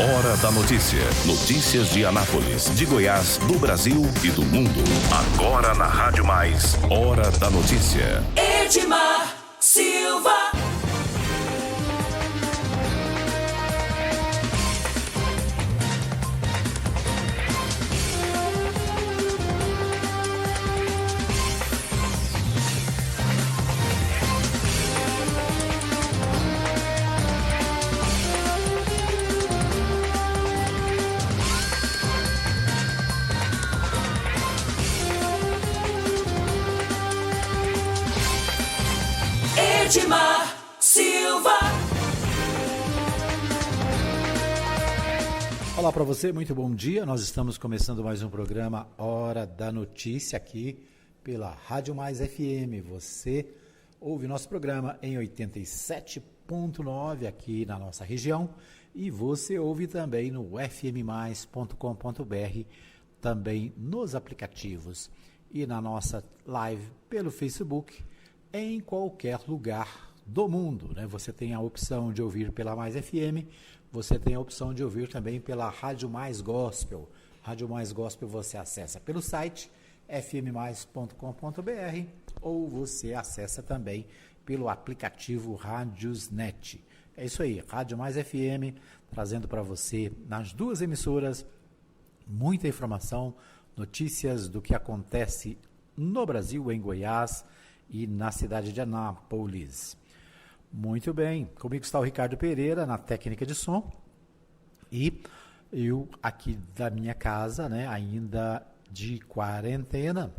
Hora da notícia. Notícias de Anápolis, de Goiás, do Brasil e do mundo. Agora na Rádio Mais. Hora da notícia. Edmar Silva. Edmar Silva. Olá para você, muito bom dia. Nós estamos começando mais um programa Hora da Notícia aqui pela Rádio Mais FM. Você ouve nosso programa em 87.9 aqui na nossa região e você ouve também no fmmais.com.br, também nos aplicativos e na nossa live pelo Facebook. Em qualquer lugar do mundo, né? Você tem a opção de ouvir pela Mais FM, você tem a opção de ouvir também pela Rádio Mais Gospel. Rádio Mais Gospel você acessa pelo site fmmais.com.br ou você acessa também pelo aplicativo Rádiosnet. É isso aí, Rádio Mais FM, trazendo para você nas duas emissoras muita informação, notícias do que acontece no Brasil, em Goiás, e na cidade de Anápolis. Muito bem, comigo está o Ricardo Pereira na técnica de som e eu aqui da minha casa, né, ainda de quarentena,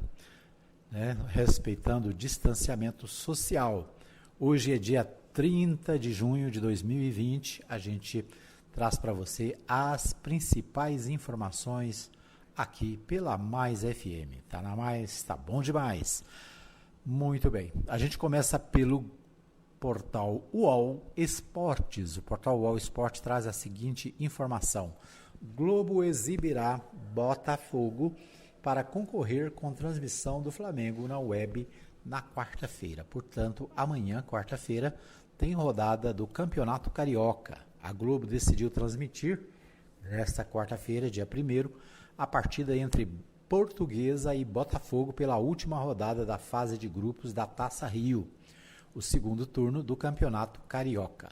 né, respeitando o distanciamento social. Hoje é dia 30 de junho de 2020, a gente traz para você as principais informações aqui pela Mais FM. Tá na Mais, tá bom demais. Muito bem, a gente começa pelo portal UOL Esportes. O portal UOL Esportes traz a seguinte informação: Globo exibirá Botafogo para concorrer com transmissão do Flamengo na web na quarta-feira. Portanto, amanhã, quarta-feira, tem rodada do Campeonato Carioca. A Globo decidiu transmitir, nesta quarta-feira, dia 1º, a partida entre Portuguesa e Botafogo pela última rodada da fase de grupos da Taça Rio, o segundo turno do Campeonato Carioca.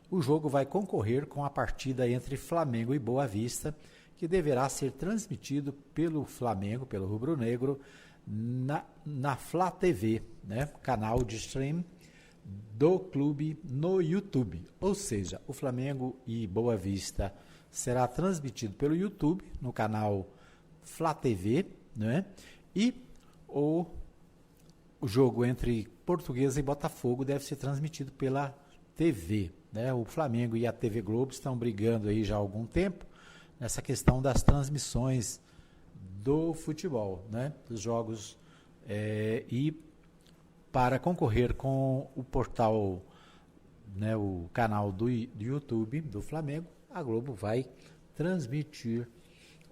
O jogo vai concorrer com a partida entre Flamengo e Boa Vista, que deverá ser transmitido pelo Flamengo, pelo Rubro Negro, na Flá TV, né? Canal de stream do clube no YouTube. Ou seja, o Flamengo e Boa Vista será transmitido pelo YouTube, no canal Flá TV, né? E o jogo entre Portuguesa e Botafogo deve ser transmitido pela TV, né? O Flamengo e a TV Globo estão brigando aí já há algum tempo nessa questão das transmissões do futebol, né? Dos jogos, e para concorrer com o portal, né? O canal do YouTube do Flamengo, a Globo vai transmitir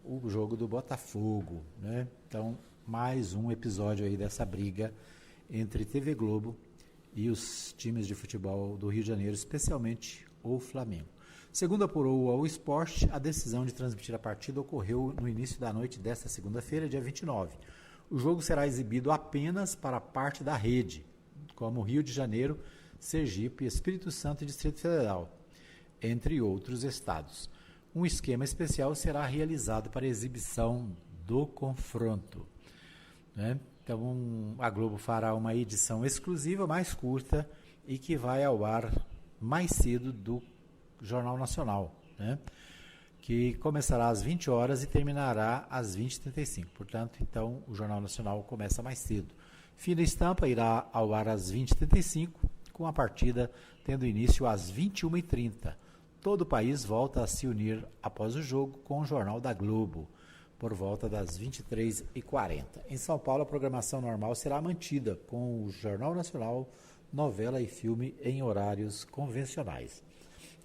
o jogo do Botafogo, né? Então, mais um episódio aí dessa briga entre TV Globo e os times de futebol do Rio de Janeiro, especialmente o Flamengo. Segundo apurou o UOL Esporte, a decisão de transmitir a partida ocorreu no início da noite desta segunda-feira, dia 29. O jogo será exibido apenas para parte da rede, como Rio de Janeiro, Sergipe, Espírito Santo e Distrito Federal, entre outros estados. Um esquema especial será realizado para exibição do confronto, né? Então, a Globo fará uma edição exclusiva, mais curta, e que vai ao ar mais cedo do Jornal Nacional, né? Que começará às 20 horas e terminará às 20h35. Portanto, então, o Jornal Nacional começa mais cedo. Fim da estampa irá ao ar às 20h35, com a partida tendo início às 21h30. Todo o país volta a se unir após o jogo com o Jornal da Globo, por volta das 23h40. Em São Paulo, a programação normal será mantida, com o Jornal Nacional, novela e filme em horários convencionais.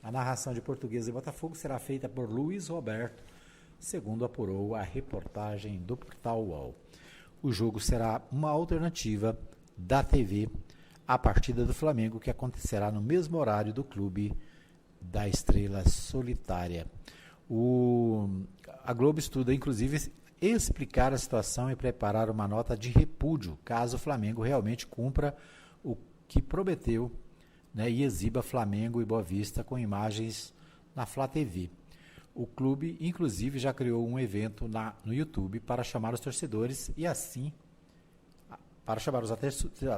A narração de Portuguesa e Botafogo será feita por Luiz Roberto, segundo apurou a reportagem do portal UOL. O jogo será uma alternativa da TV à partida do Flamengo, que acontecerá no mesmo horário do Clube da Estrela Solitária. A Globo estuda, inclusive, explicar a situação e preparar uma nota de repúdio, caso o Flamengo realmente cumpra o que prometeu, né, e exiba Flamengo e Boa Vista com imagens na Flá TV. O clube, inclusive, já criou um evento no YouTube para chamar os torcedores e assim para chamar os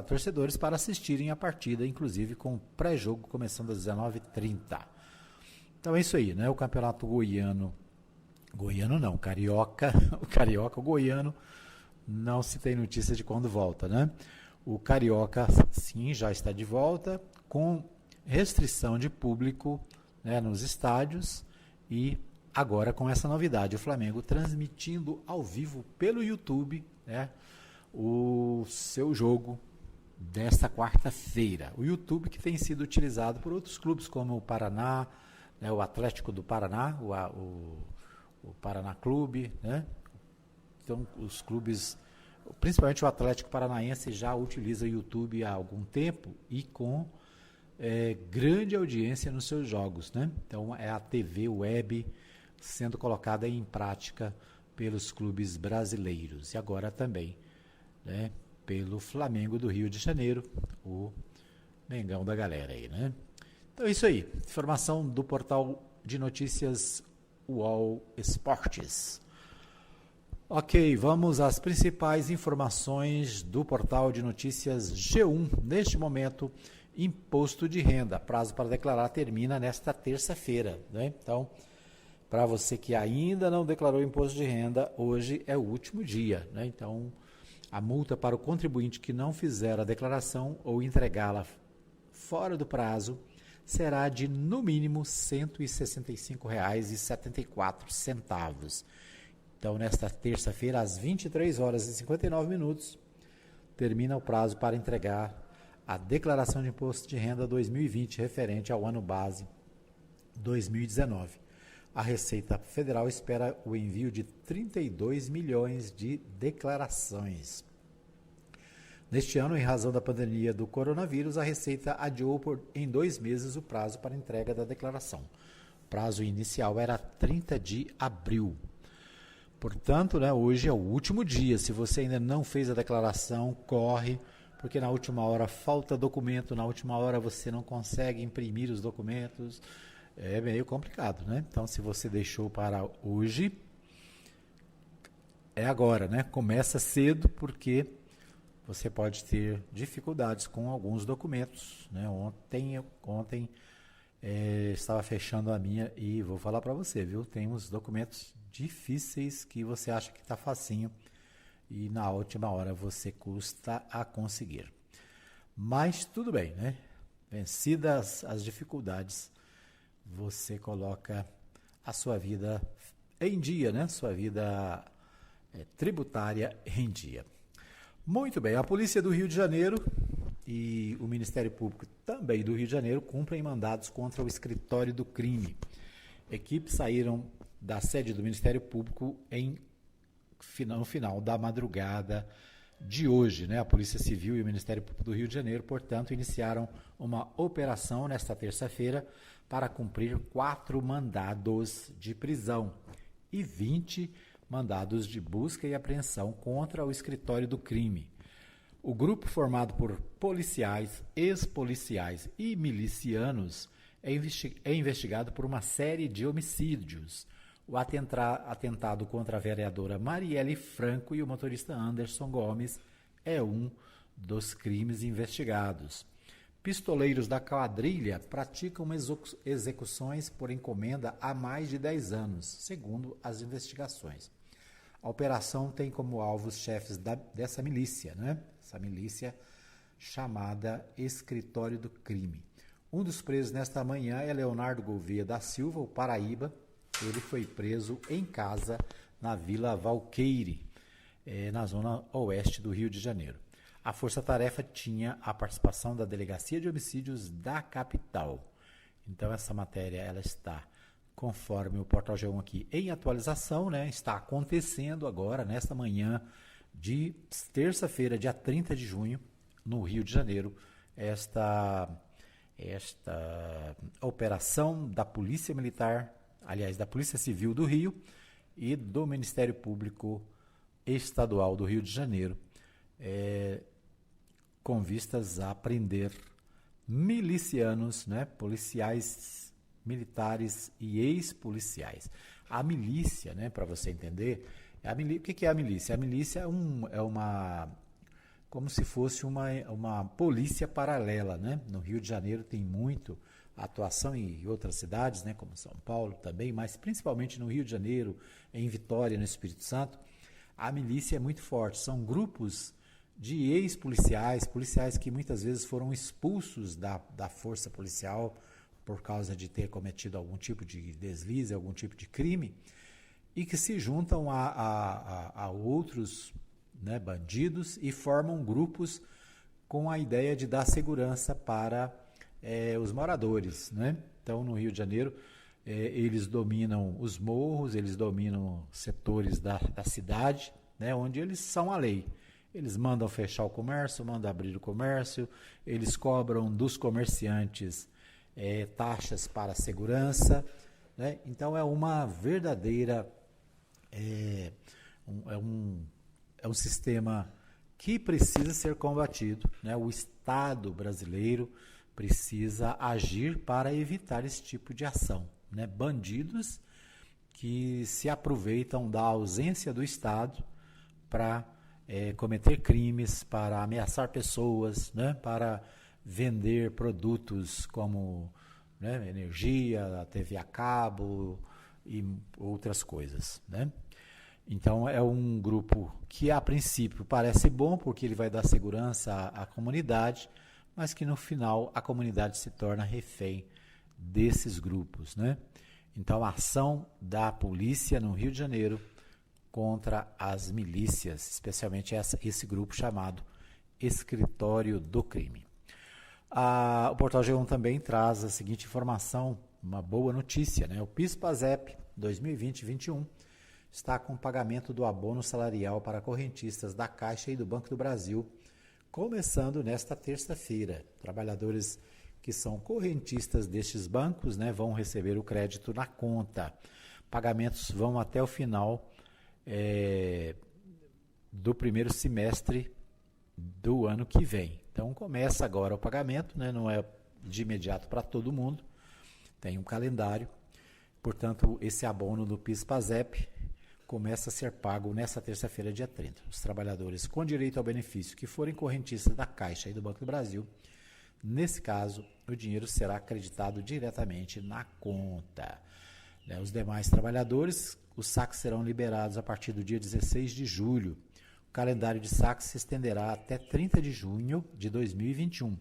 torcedores para assistirem a partida, inclusive com o pré-jogo começando às 19h30. Então é isso aí, né? O campeonato carioca, o goiano não se tem notícia de quando volta, né? O carioca, sim, já está de volta, com restrição de público, né, nos estádios, e agora com essa novidade, o Flamengo transmitindo ao vivo pelo YouTube, né, o seu jogo desta quarta-feira. O YouTube que tem sido utilizado por outros clubes como o Paraná, né, o Atlético do Paraná, o Paraná Clube, né? Então os clubes, principalmente o Atlético Paranaense, já utiliza o YouTube há algum tempo e com grande audiência nos seus jogos, né? Então é a TV web sendo colocada em prática pelos clubes brasileiros e agora também, né, pelo Flamengo do Rio de Janeiro, o Mengão da galera aí, né? Então é isso aí, informação do portal de notícias UOL Esportes. Ok, vamos às principais informações do portal de notícias G1. Neste momento, imposto de renda, prazo para declarar termina nesta terça-feira, né? Então, para você que ainda não declarou imposto de renda, hoje é o último dia, né? Então, a multa para o contribuinte que não fizer a declaração ou entregá-la fora do prazo será de, no mínimo, R$ 165,74. Então, nesta terça-feira, às 23h59, termina o prazo para entregar a declaração de imposto de renda 2020, referente ao ano base 2019. A Receita Federal espera o envio de 32 milhões de declarações. Neste ano, em razão da pandemia do coronavírus, a Receita adiou em 2 meses o prazo para entrega da declaração. O prazo inicial era 30 de abril. Portanto, né, hoje é o último dia. Se você ainda não fez a declaração, corre, porque na última hora falta documento, na última hora você não consegue imprimir os documentos. É meio complicado, né? Então, se você deixou para hoje, é agora, né? Começa cedo, porque você pode ter dificuldades com alguns documentos, né? Ontem estava fechando a minha e vou falar para você, viu? Tem uns documentos difíceis que você acha que está facinho e na última hora você custa a conseguir. Mas tudo bem, né? Vencidas as dificuldades, você coloca a sua vida em dia, né? Sua vida tributária em dia. Muito bem, a Polícia do Rio de Janeiro e o Ministério Público também do Rio de Janeiro cumprem mandados contra o escritório do crime. Equipes saíram da sede do Ministério Público no final da madrugada de hoje, né? A Polícia Civil e o Ministério Público do Rio de Janeiro, portanto, iniciaram uma operação nesta terça-feira para cumprir 4 mandados de prisão e 20 mandados de busca e apreensão contra o escritório do crime. O grupo, formado por policiais, ex-policiais e milicianos, é investigado por uma série de homicídios. O atentado contra a vereadora Marielle Franco e o motorista Anderson Gomes é um dos crimes investigados. Pistoleiros da quadrilha praticam execuções por encomenda há mais de 10 anos, segundo as investigações. A operação tem como alvo os chefes dessa milícia, né? Essa milícia chamada Escritório do Crime. Um dos presos nesta manhã é Leonardo Gouveia da Silva, o Paraíba. Ele foi preso em casa na Vila Valqueire, na zona oeste do Rio de Janeiro. A força-tarefa tinha a participação da Delegacia de Homicídios da capital. Então, essa matéria ela está, conforme o Portal G1 aqui, em atualização, né? Está acontecendo agora, nesta manhã de terça-feira, dia 30 de junho, no Rio de Janeiro, esta operação da Polícia Militar aliás, da Polícia Civil do Rio e do Ministério Público Estadual do Rio de Janeiro, com vistas a prender milicianos, né, policiais, militares e ex-policiais. A milícia, né, para você entender, o que é a milícia? A milícia é uma como se fosse uma polícia paralela, né? No Rio de Janeiro tem muito atuação em outras cidades, né, como São Paulo também, mas principalmente no Rio de Janeiro, em Vitória, no Espírito Santo, a milícia é muito forte. São grupos de ex-policiais, policiais que muitas vezes foram expulsos da força policial por causa de ter cometido algum tipo de deslize, algum tipo de crime, e que se juntam a outros, né, bandidos e formam grupos com a ideia de dar segurança para os moradores, né? Então, no Rio de Janeiro, eles dominam os morros, eles dominam setores da cidade, né, onde eles são a lei. Eles mandam fechar o comércio, mandam abrir o comércio, eles cobram dos comerciantes taxas para segurança, né? Então, é uma verdadeira... É um sistema que precisa ser combatido, né? O Estado brasileiro precisa agir para evitar esse tipo de ação, né? Bandidos que se aproveitam da ausência do Estado para cometer crimes, para ameaçar pessoas, né? Para vender produtos como, né, energia, a TV a cabo e outras coisas, né? Então, é um grupo que, a princípio, parece bom, porque ele vai dar segurança à comunidade, mas que, no final, a comunidade se torna refém desses grupos, né? Então, a ação da polícia no Rio de Janeiro contra as milícias, especialmente esse grupo chamado Escritório do Crime. O Portal G1 também traz a seguinte informação, uma boa notícia, né? O PIS/PASEP 2020-21 está com o pagamento do abono salarial para correntistas da Caixa e do Banco do Brasil, começando nesta terça-feira. Trabalhadores que são correntistas destes bancos, né, vão receber o crédito na conta. Pagamentos vão até o final do primeiro semestre do ano que vem. Então, começa agora o pagamento, né, não é de imediato para todo mundo, tem um calendário. Portanto, esse abono do PIS/PASEP começa a ser pago nesta terça-feira, dia 30. Os trabalhadores com direito ao benefício que forem correntistas da Caixa e do Banco do Brasil, nesse caso, o dinheiro será acreditado diretamente na conta. Os demais trabalhadores, os saques serão liberados a partir do dia 16 de julho. O calendário de saques se estenderá até 30 de junho de 2021.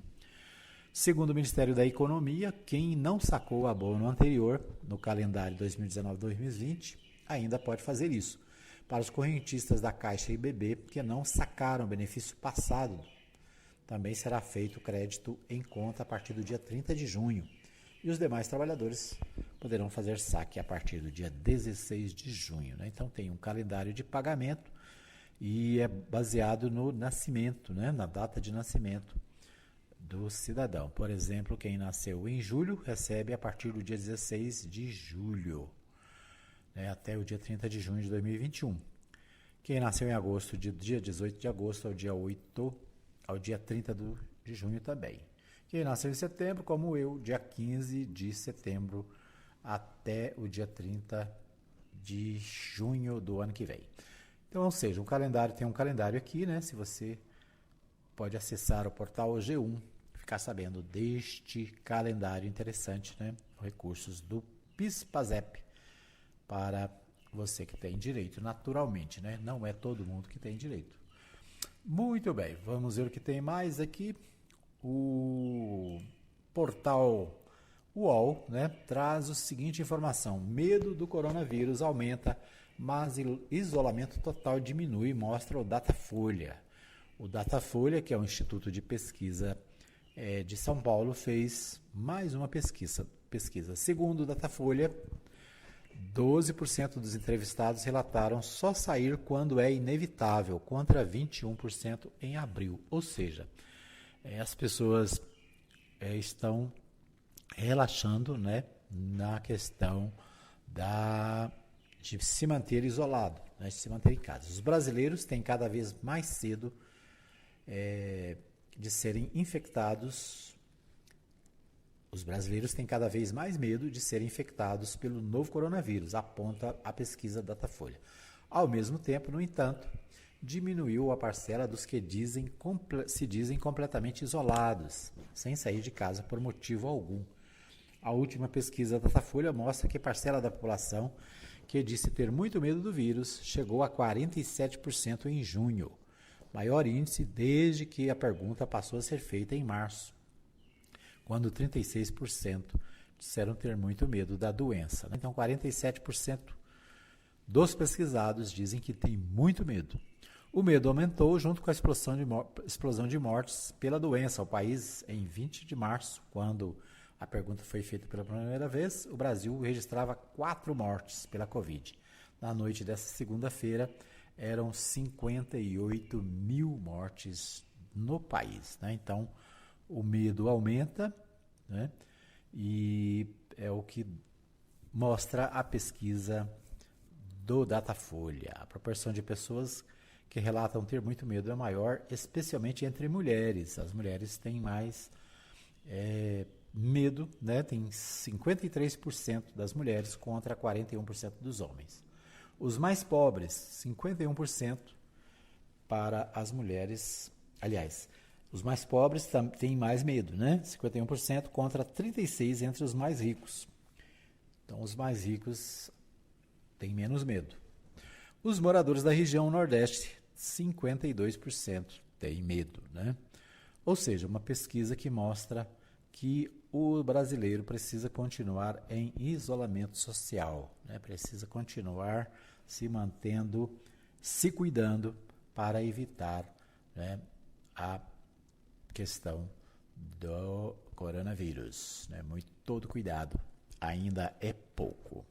Segundo o Ministério da Economia, quem não sacou o abono anterior no calendário 2019-2020 ainda pode fazer isso. Para os correntistas da Caixa e BB que não sacaram o benefício passado, também será feito crédito em conta a partir do dia 30 de junho. E os demais trabalhadores poderão fazer saque a partir do dia 16 de junho. Né? Então tem um calendário de pagamento e é baseado no nascimento, né? Na data de nascimento do cidadão. Por exemplo, quem nasceu em julho recebe a partir do dia 16 de julho. Até o dia 30 de junho de 2021. Quem nasceu em agosto, de dia 18 de agosto ao dia 30 de junho também. Quem nasceu em setembro, como eu, dia 15 de setembro até o dia 30 de junho do ano que vem. Então, ou seja, tem um calendário aqui, né? Se você pode acessar o portal G1, ficar sabendo deste calendário interessante, né? Recursos do PIS/PASEP para você que tem direito, naturalmente, né? Não é todo mundo que tem direito. Muito bem, vamos ver o que tem mais aqui. O portal UOL, né, traz a seguinte informação: medo do coronavírus aumenta, mas isolamento total diminui, mostra o Datafolha. O Datafolha, que é o Instituto de Pesquisa de São Paulo, fez mais uma pesquisa. Segundo o Datafolha, 12% dos entrevistados relataram só sair quando é inevitável, contra 21% em abril. Ou seja, as pessoas estão relaxando, né, na questão de se manter isolado, né, de se manter em casa. Os brasileiros têm cada vez mais cedo de serem infectados. Os brasileiros têm cada vez mais medo de serem infectados pelo novo coronavírus, aponta a pesquisa Datafolha. Ao mesmo tempo, no entanto, diminuiu a parcela dos que se dizem completamente isolados, sem sair de casa por motivo algum. A última pesquisa Datafolha mostra que a parcela da população que disse ter muito medo do vírus chegou a 47% em junho, maior índice desde que a pergunta passou a ser feita em março, quando 36% disseram ter muito medo da doença. Então, 47% dos pesquisados dizem que tem muito medo. O medo aumentou junto com a explosão de mortes pela doença. O país, em 20 de março, quando a pergunta foi feita pela primeira vez, o Brasil registrava 4 mortes pela Covid. Na noite dessa segunda-feira, eram 58 mil mortes no país. Né? Então, o medo aumenta, né? E é o que mostra a pesquisa do Datafolha. A proporção de pessoas que relatam ter muito medo é maior, especialmente entre mulheres. As mulheres têm mais medo, né? Tem 53% das mulheres contra 41% dos homens. Os mais pobres, 51% para as mulheres. Aliás, os mais pobres têm mais medo, né? 51% contra 36% entre os mais ricos. Então, os mais ricos têm menos medo. Os moradores da região Nordeste, 52% têm medo, né? Ou seja, uma pesquisa que mostra que o brasileiro precisa continuar em isolamento social, né? Precisa continuar se mantendo, se cuidando para evitar, né, a questão do coronavírus, né? Todo cuidado ainda é pouco.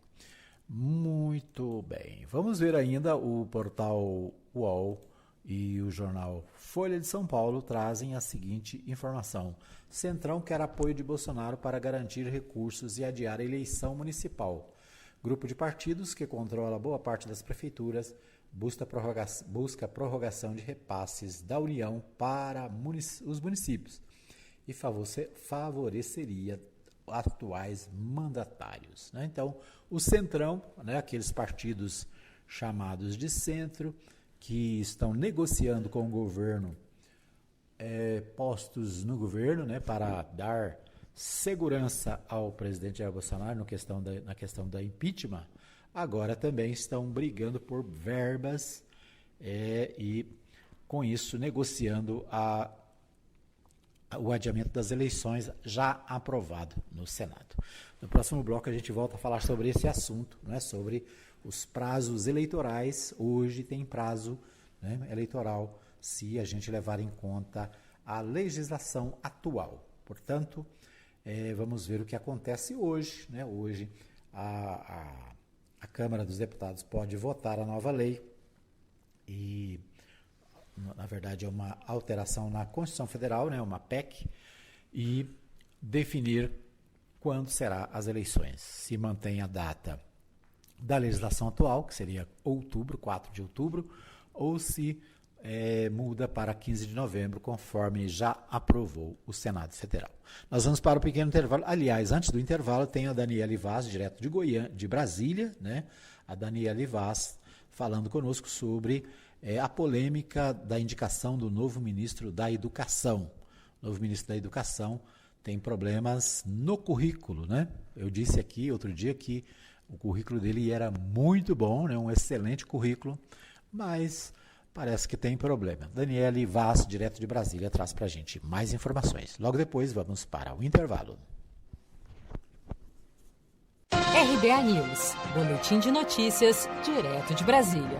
Muito bem. Vamos ver ainda o portal UOL e o jornal Folha de São Paulo trazem a seguinte informação. Centrão quer apoio de Bolsonaro para garantir recursos e adiar a eleição municipal. Grupo de partidos que controla boa parte das prefeituras busca prorrogação de repasses da União para os municípios e favoreceria atuais mandatários. Né? Então, o Centrão, né, aqueles partidos chamados de centro, que estão negociando com o governo postos no governo, né, para dar segurança ao presidente Jair Bolsonaro na questão da impeachment, agora também estão brigando por verbas e, com isso, negociando o adiamento das eleições já aprovado no Senado. No próximo bloco a gente volta a falar sobre esse assunto, né, sobre os prazos eleitorais. Hoje tem prazo, né, eleitoral, se a gente levar em conta a legislação atual. Portanto, vamos ver o que acontece hoje. Né? Hoje a Câmara dos Deputados pode votar a nova lei e, na verdade, é uma alteração na Constituição Federal, né, uma PEC, e definir quando serão as eleições. Se mantém a data da legislação atual, que seria outubro, 4 de outubro, ou se muda para 15 de novembro, conforme já aprovou o Senado Federal. Nós vamos para o pequeno intervalo. Aliás, antes do intervalo, tem a Daniele Vaz, direto de Brasília, né? A Daniele Vaz falando conosco sobre a polêmica da indicação do novo ministro da Educação. O novo ministro da Educação tem problemas no currículo, né? Eu disse aqui outro dia que o currículo dele era muito bom, né? Um excelente currículo, mas parece que tem problema. Daniele Vaz, direto de Brasília, traz para a gente mais informações. Logo depois, vamos para o intervalo. RBA News, boletim de notícias, direto de Brasília.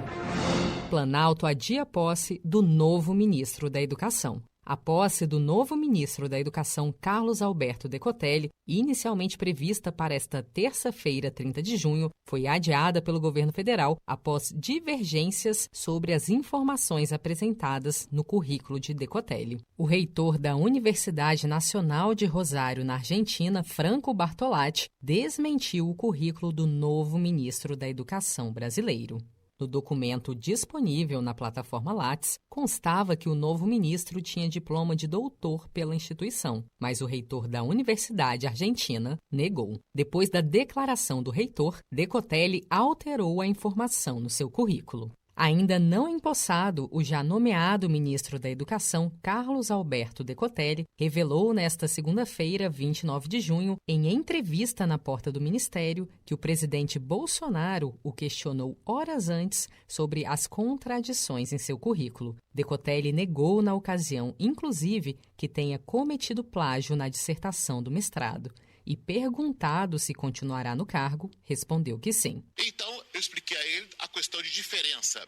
Planalto adia posse do novo ministro da Educação. A posse do novo ministro da Educação, Carlos Alberto Decotelli, inicialmente prevista para esta terça-feira, 30 de junho, foi adiada pelo governo federal após divergências sobre as informações apresentadas no currículo de Decotelli. O reitor da Universidade Nacional de Rosário, na Argentina, Franco Bartolatti, desmentiu o currículo do novo ministro da Educação brasileiro. No documento disponível na plataforma Lattes, constava que o novo ministro tinha diploma de doutor pela instituição, mas o reitor da Universidade Argentina negou. Depois da declaração do reitor, Decotelli alterou a informação no seu currículo. Ainda não empossado, o já nomeado ministro da Educação, Carlos Alberto Decotelli, revelou nesta segunda-feira, 29 de junho, em entrevista na porta do ministério, que o presidente Bolsonaro o questionou horas antes sobre as contradições em seu currículo. Decotelli negou na ocasião, inclusive, que tenha cometido plágio na dissertação do mestrado. E perguntado se continuará no cargo, respondeu que sim. Então, eu expliquei a ele a questão de diferença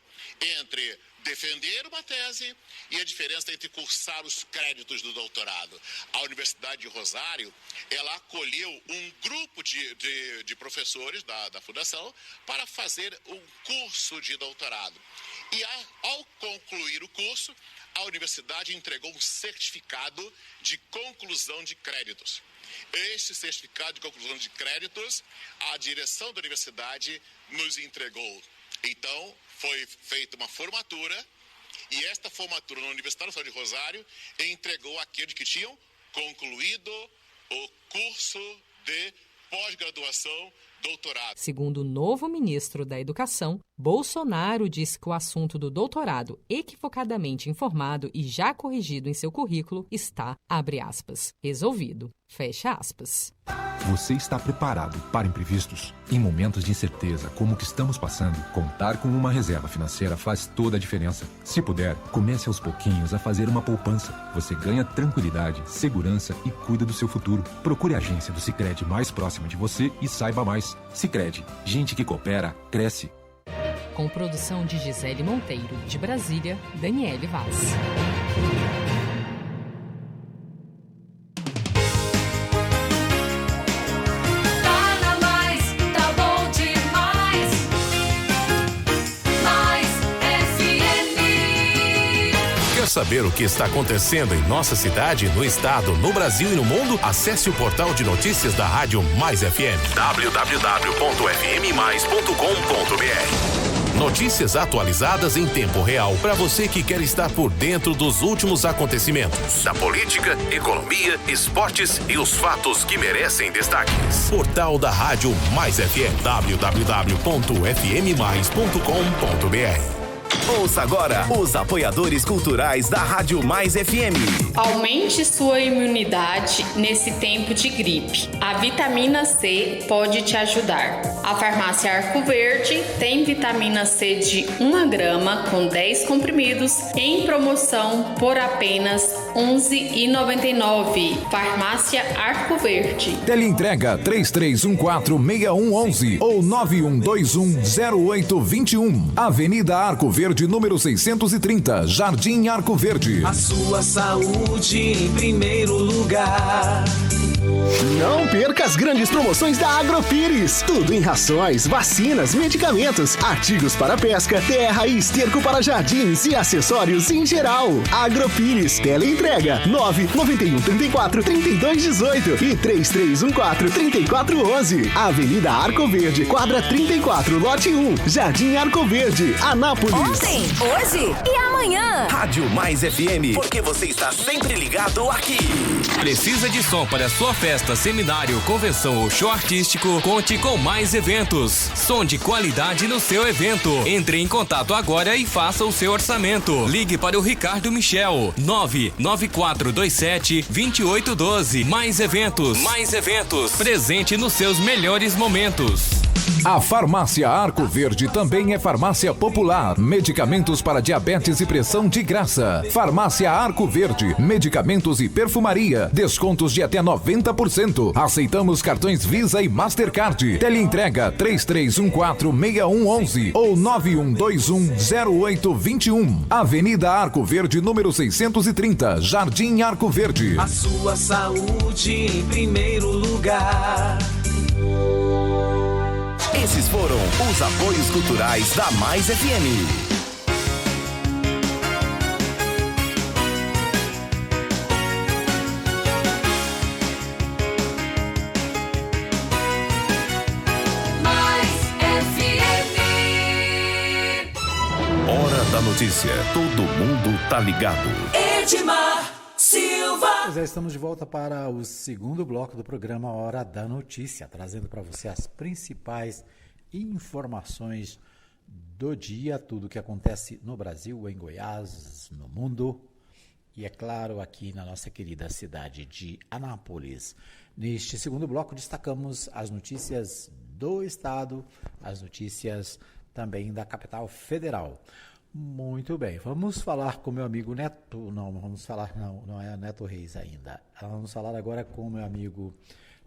entre defender uma tese e a diferença entre cursar os créditos do doutorado. A Universidade de Rosário, ela acolheu um grupo de professores da Fundação para fazer um curso de doutorado. E ao concluir o curso, a universidade entregou um certificado de conclusão de créditos. Este certificado de conclusão de créditos, a direção da universidade nos entregou. Então, foi feita uma formatura, e esta formatura na Universidade Nacional de Rosário entregou aqueles que tinham concluído o curso de pós-graduação, doutorado. Segundo o novo ministro da Educação, Bolsonaro disse que o assunto do doutorado, equivocadamente informado e já corrigido em seu currículo, está, abre aspas, resolvido, fecha aspas. Você está preparado para imprevistos? Em momentos de incerteza como o que estamos passando, contar com uma reserva financeira faz toda a diferença. Se puder, comece aos pouquinhos a fazer uma poupança. Você ganha tranquilidade, segurança e cuida do seu futuro. Procure a agência do Sicredi mais próxima de você e saiba mais. Sicredi, gente que coopera, cresce. Com produção de Gisele Monteiro, de Brasília, Daniele Vaz. Saber o que está acontecendo em nossa cidade, no estado, no Brasil e no mundo? Acesse o portal de notícias da Rádio Mais FM, www.fmmais.com.br. Notícias atualizadas em tempo real para você que quer estar por dentro dos últimos acontecimentos da política, economia, esportes e os fatos que merecem destaques. Portal da Rádio Mais FM, www.fmmais.com.br. Ouça agora os apoiadores culturais da Rádio Mais FM. Aumente sua imunidade nesse tempo de gripe. A vitamina C pode te ajudar. A farmácia Arco Verde tem vitamina C de 1 grama com 10 comprimidos em promoção por apenas R$ 11,99. Farmácia Arco Verde. Teleentrega 33146111 ou 91210821. Avenida Arco Verde, número 630, Jardim Arco Verde. A sua saúde em primeiro lugar. Não perca as grandes promoções da Agropires. Tudo em rações, vacinas, medicamentos, artigos para pesca, terra e esterco para jardins e acessórios em geral. Agropires, teleentrega 991 34 32 18 e 3314 3411. Avenida Arco Verde, quadra 34, lote 1, Jardim Arco Verde, Anápolis. Ontem, hoje e amanhã. Rádio Mais FM, porque você está sempre ligado aqui. Precisa de som para sua festa, seminário, convenção ou show artístico? Conte com Mais Eventos. Som de qualidade no seu evento. Entre em contato agora e faça o seu orçamento. Ligue para o Ricardo Michel, 99427-2812. Mais Eventos. Mais Eventos. Presente nos seus melhores momentos. A Farmácia Arco Verde também é farmácia popular. Medicamentos para diabetes e pressão de graça. Farmácia Arco Verde. Medicamentos e perfumaria. Descontos de até 90%. Aceitamos cartões Visa e Mastercard. Teleentrega 3314-6111 ou 9121-0821. Avenida Arco Verde, número 630, Jardim Arco Verde. A sua saúde em primeiro lugar. Esses foram os apoios culturais da Mais FM. Mais FM. Hora da notícia. Todo mundo tá ligado. Edmar Silva. Já estamos de volta para o segundo bloco do programa Hora da Notícia, trazendo para você as principais informações do dia, tudo o que acontece no Brasil, em Goiás, no mundo e, é claro, aqui na nossa querida cidade de Anápolis. Neste segundo bloco, destacamos as notícias do estado, as notícias também da capital federal. Muito bem, vamos falar com meu amigo Neto, não é Neto Reis ainda. Vamos falar agora com meu amigo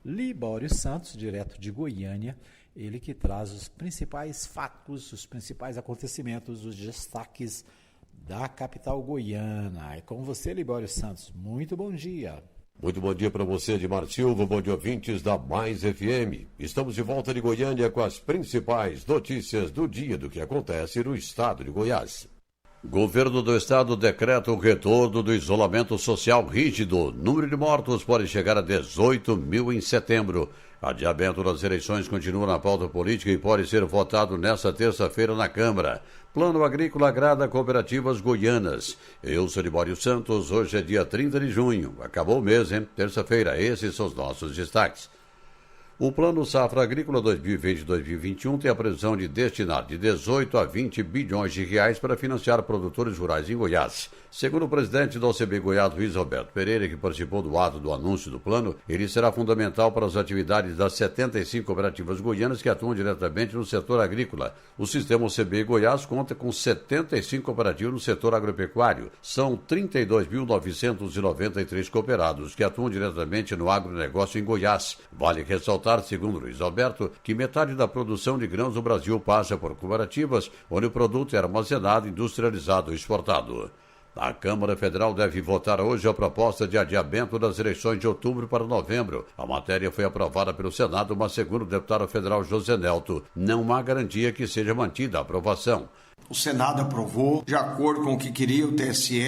Libório Santos, direto de Goiânia, ele que traz os principais fatos, os principais acontecimentos, os destaques da capital goiana. É com você, Libório Santos, muito bom dia. Muito bom dia para você, Edmar Silva, bom dia, ouvintes da Mais FM. Estamos de volta de Goiânia com as principais notícias do dia do que acontece no estado de Goiás. Governo do estado decreta o retorno do isolamento social rígido. Número de mortos pode chegar a 18 mil em setembro. Adiamento das eleições continua na pauta política e pode ser votado nesta terça-feira na Câmara. Plano Agrícola agrada cooperativas goianas. Eu sou Libório Santos, hoje é dia 30 de junho. Acabou o mês, hein? Terça-feira, esses são os nossos destaques. O Plano Safra Agrícola 2020-2021 tem a previsão de destinar de 18 a 20 bilhões de reais para financiar produtores rurais em Goiás. Segundo o presidente da OCB Goiás, Luiz Roberto Pereira, que participou do ato do anúncio do plano, ele será fundamental para as atividades das 75 cooperativas goianas que atuam diretamente no setor agrícola. O sistema OCB Goiás conta com 75 cooperativas no setor agropecuário. São 32.993 cooperados que atuam diretamente no agronegócio em Goiás. Vale ressaltar, segundo Luiz Alberto, que metade da produção de grãos no Brasil passa por cooperativas, onde o produto é armazenado, industrializado e exportado. A Câmara Federal deve votar hoje a proposta de adiamento das eleições de outubro para novembro. A matéria foi aprovada pelo Senado, mas, segundo o deputado federal José Nelto, não há garantia que seja mantida a aprovação. O Senado aprovou, de acordo com o que queria o TSE,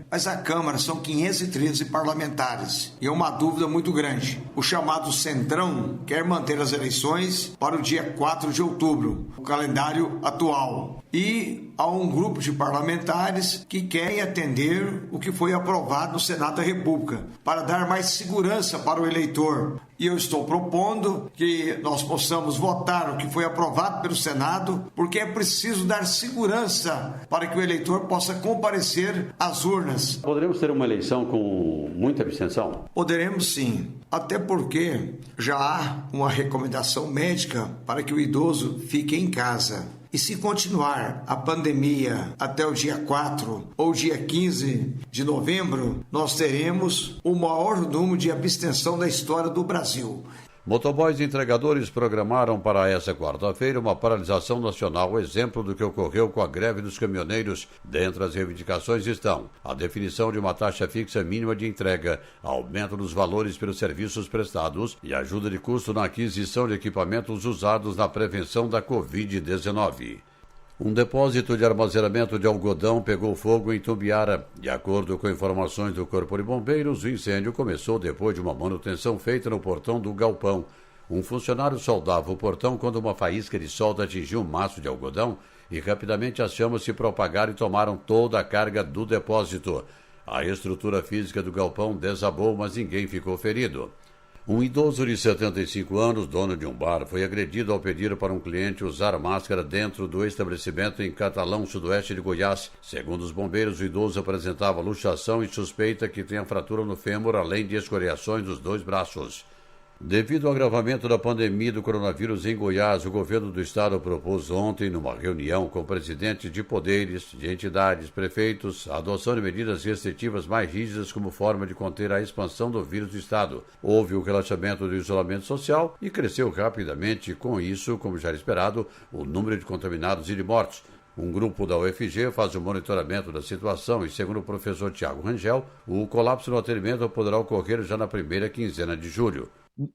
mas a Câmara são 513 parlamentares e é uma dúvida muito grande. O chamado Centrão quer manter as eleições para o dia 4 de outubro, o calendário atual. E há um grupo de parlamentares que querem atender o que foi aprovado no Senado da República, para dar mais segurança para o eleitor. E eu estou propondo que nós possamos votar o que foi aprovado pelo Senado, porque é preciso dar segurança para que o eleitor possa comparecer às urnas. Poderemos ter uma eleição com muita abstenção? Poderemos sim, até porque já há uma recomendação médica para que o idoso fique em casa. E se continuar a pandemia até o dia 4 ou dia 15 de novembro, nós teremos o maior número de abstenção da história do Brasil. Motoboys e entregadores programaram para essa quarta-feira uma paralisação nacional, exemplo do que ocorreu com a greve dos caminhoneiros. Dentre as reivindicações estão a definição de uma taxa fixa mínima de entrega, aumento dos valores pelos serviços prestados e ajuda de custo na aquisição de equipamentos usados na prevenção da Covid-19. Um depósito de armazenamento de algodão pegou fogo em Tumbiara. De acordo com informações do Corpo de Bombeiros, o incêndio começou depois de uma manutenção feita no portão do galpão. Um funcionário soldava o portão quando uma faísca de solda atingiu um maço de algodão e rapidamente as chamas se propagaram e tomaram toda a carga do depósito. A estrutura física do galpão desabou, mas ninguém ficou ferido. Um idoso de 75 anos, dono de um bar, foi agredido ao pedir para um cliente usar máscara dentro do estabelecimento em Catalão, sudoeste de Goiás. Segundo os bombeiros, o idoso apresentava luxação e suspeita que tenha fratura no fêmur, além de escoriações dos dois braços. Devido ao agravamento da pandemia do coronavírus em Goiás, o governo do estado propôs ontem, numa reunião com presidentes de poderes, de entidades, prefeitos, a adoção de medidas restritivas mais rígidas como forma de conter a expansão do vírus do estado. Houve o relaxamento do isolamento social e cresceu rapidamente, com isso, como já era esperado, o número de contaminados e de mortos. Um grupo da UFG faz o monitoramento da situação e, segundo o professor Tiago Rangel, o colapso no atendimento poderá ocorrer já na primeira quinzena de julho.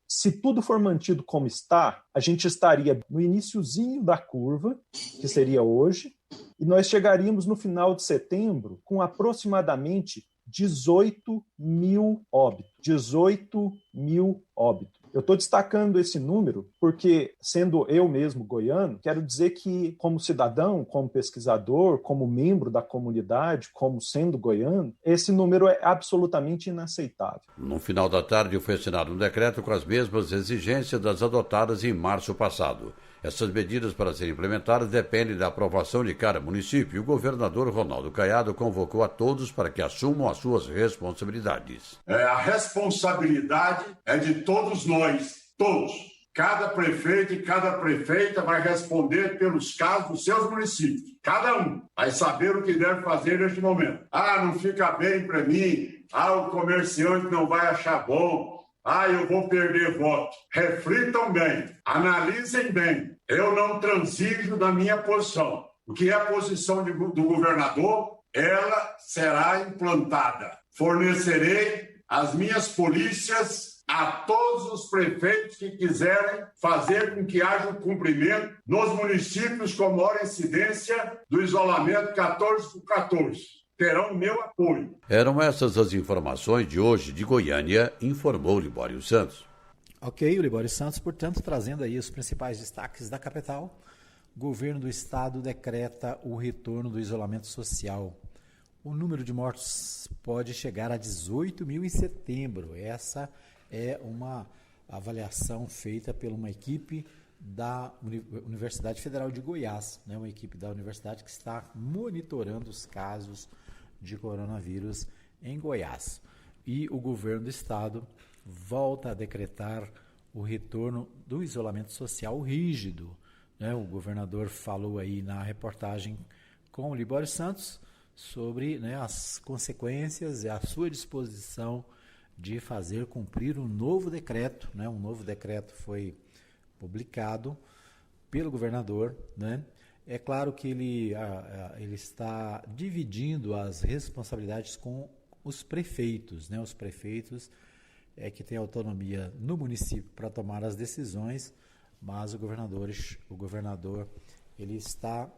Se tudo for mantido como está, a gente estaria no iniciozinho da curva, que seria hoje, e nós chegaríamos no final de setembro com aproximadamente 18 mil óbitos. 18 mil óbitos. Eu estou destacando esse número porque, sendo eu mesmo goiano, quero dizer que, como cidadão, como pesquisador, como membro da comunidade, como sendo goiano, esse número é absolutamente inaceitável. No final da tarde foi assinado um decreto com as mesmas exigências das adotadas em março passado. Essas medidas, para serem implementadas, dependem da aprovação de cada município. O governador Ronaldo Caiado convocou a todos para que assumam as suas responsabilidades. A responsabilidade é de todos nós, todos. Cada prefeito e cada prefeita vai responder pelos casos dos seus municípios. Cada um vai saber o que deve fazer neste momento. Não fica bem para mim. O comerciante não vai achar bom. Eu vou perder voto. Reflitam bem, analisem bem. Eu não transijo da minha posição. O que é a posição do governador, ela será implantada. Fornecerei as minhas polícias a todos os prefeitos que quiserem fazer com que haja um cumprimento nos municípios com maior incidência do isolamento 14x14. Terão meu apoio. Eram essas as informações de hoje de Goiânia, informou Libório Santos. Ok, o Libório Santos, portanto, trazendo aí os principais destaques da capital. O governo do estado decreta o retorno do isolamento social. O número de mortos pode chegar a 18 mil em setembro. Essa é uma avaliação feita por uma equipe da Universidade Federal de Goiás, né? Uma equipe da universidade que está monitorando os casos de coronavírus em Goiás. E o governo do estado volta a decretar o retorno do isolamento social rígido, né? O governador falou aí na reportagem com o Libório Santos sobre, né, as consequências e a sua disposição de fazer cumprir um novo decreto, né? Um novo decreto foi publicado pelo governador, né? É claro que ele está dividindo as responsabilidades com os prefeitos, né? Os prefeitos que têm autonomia no município para tomar as decisões, mas o governador ele está,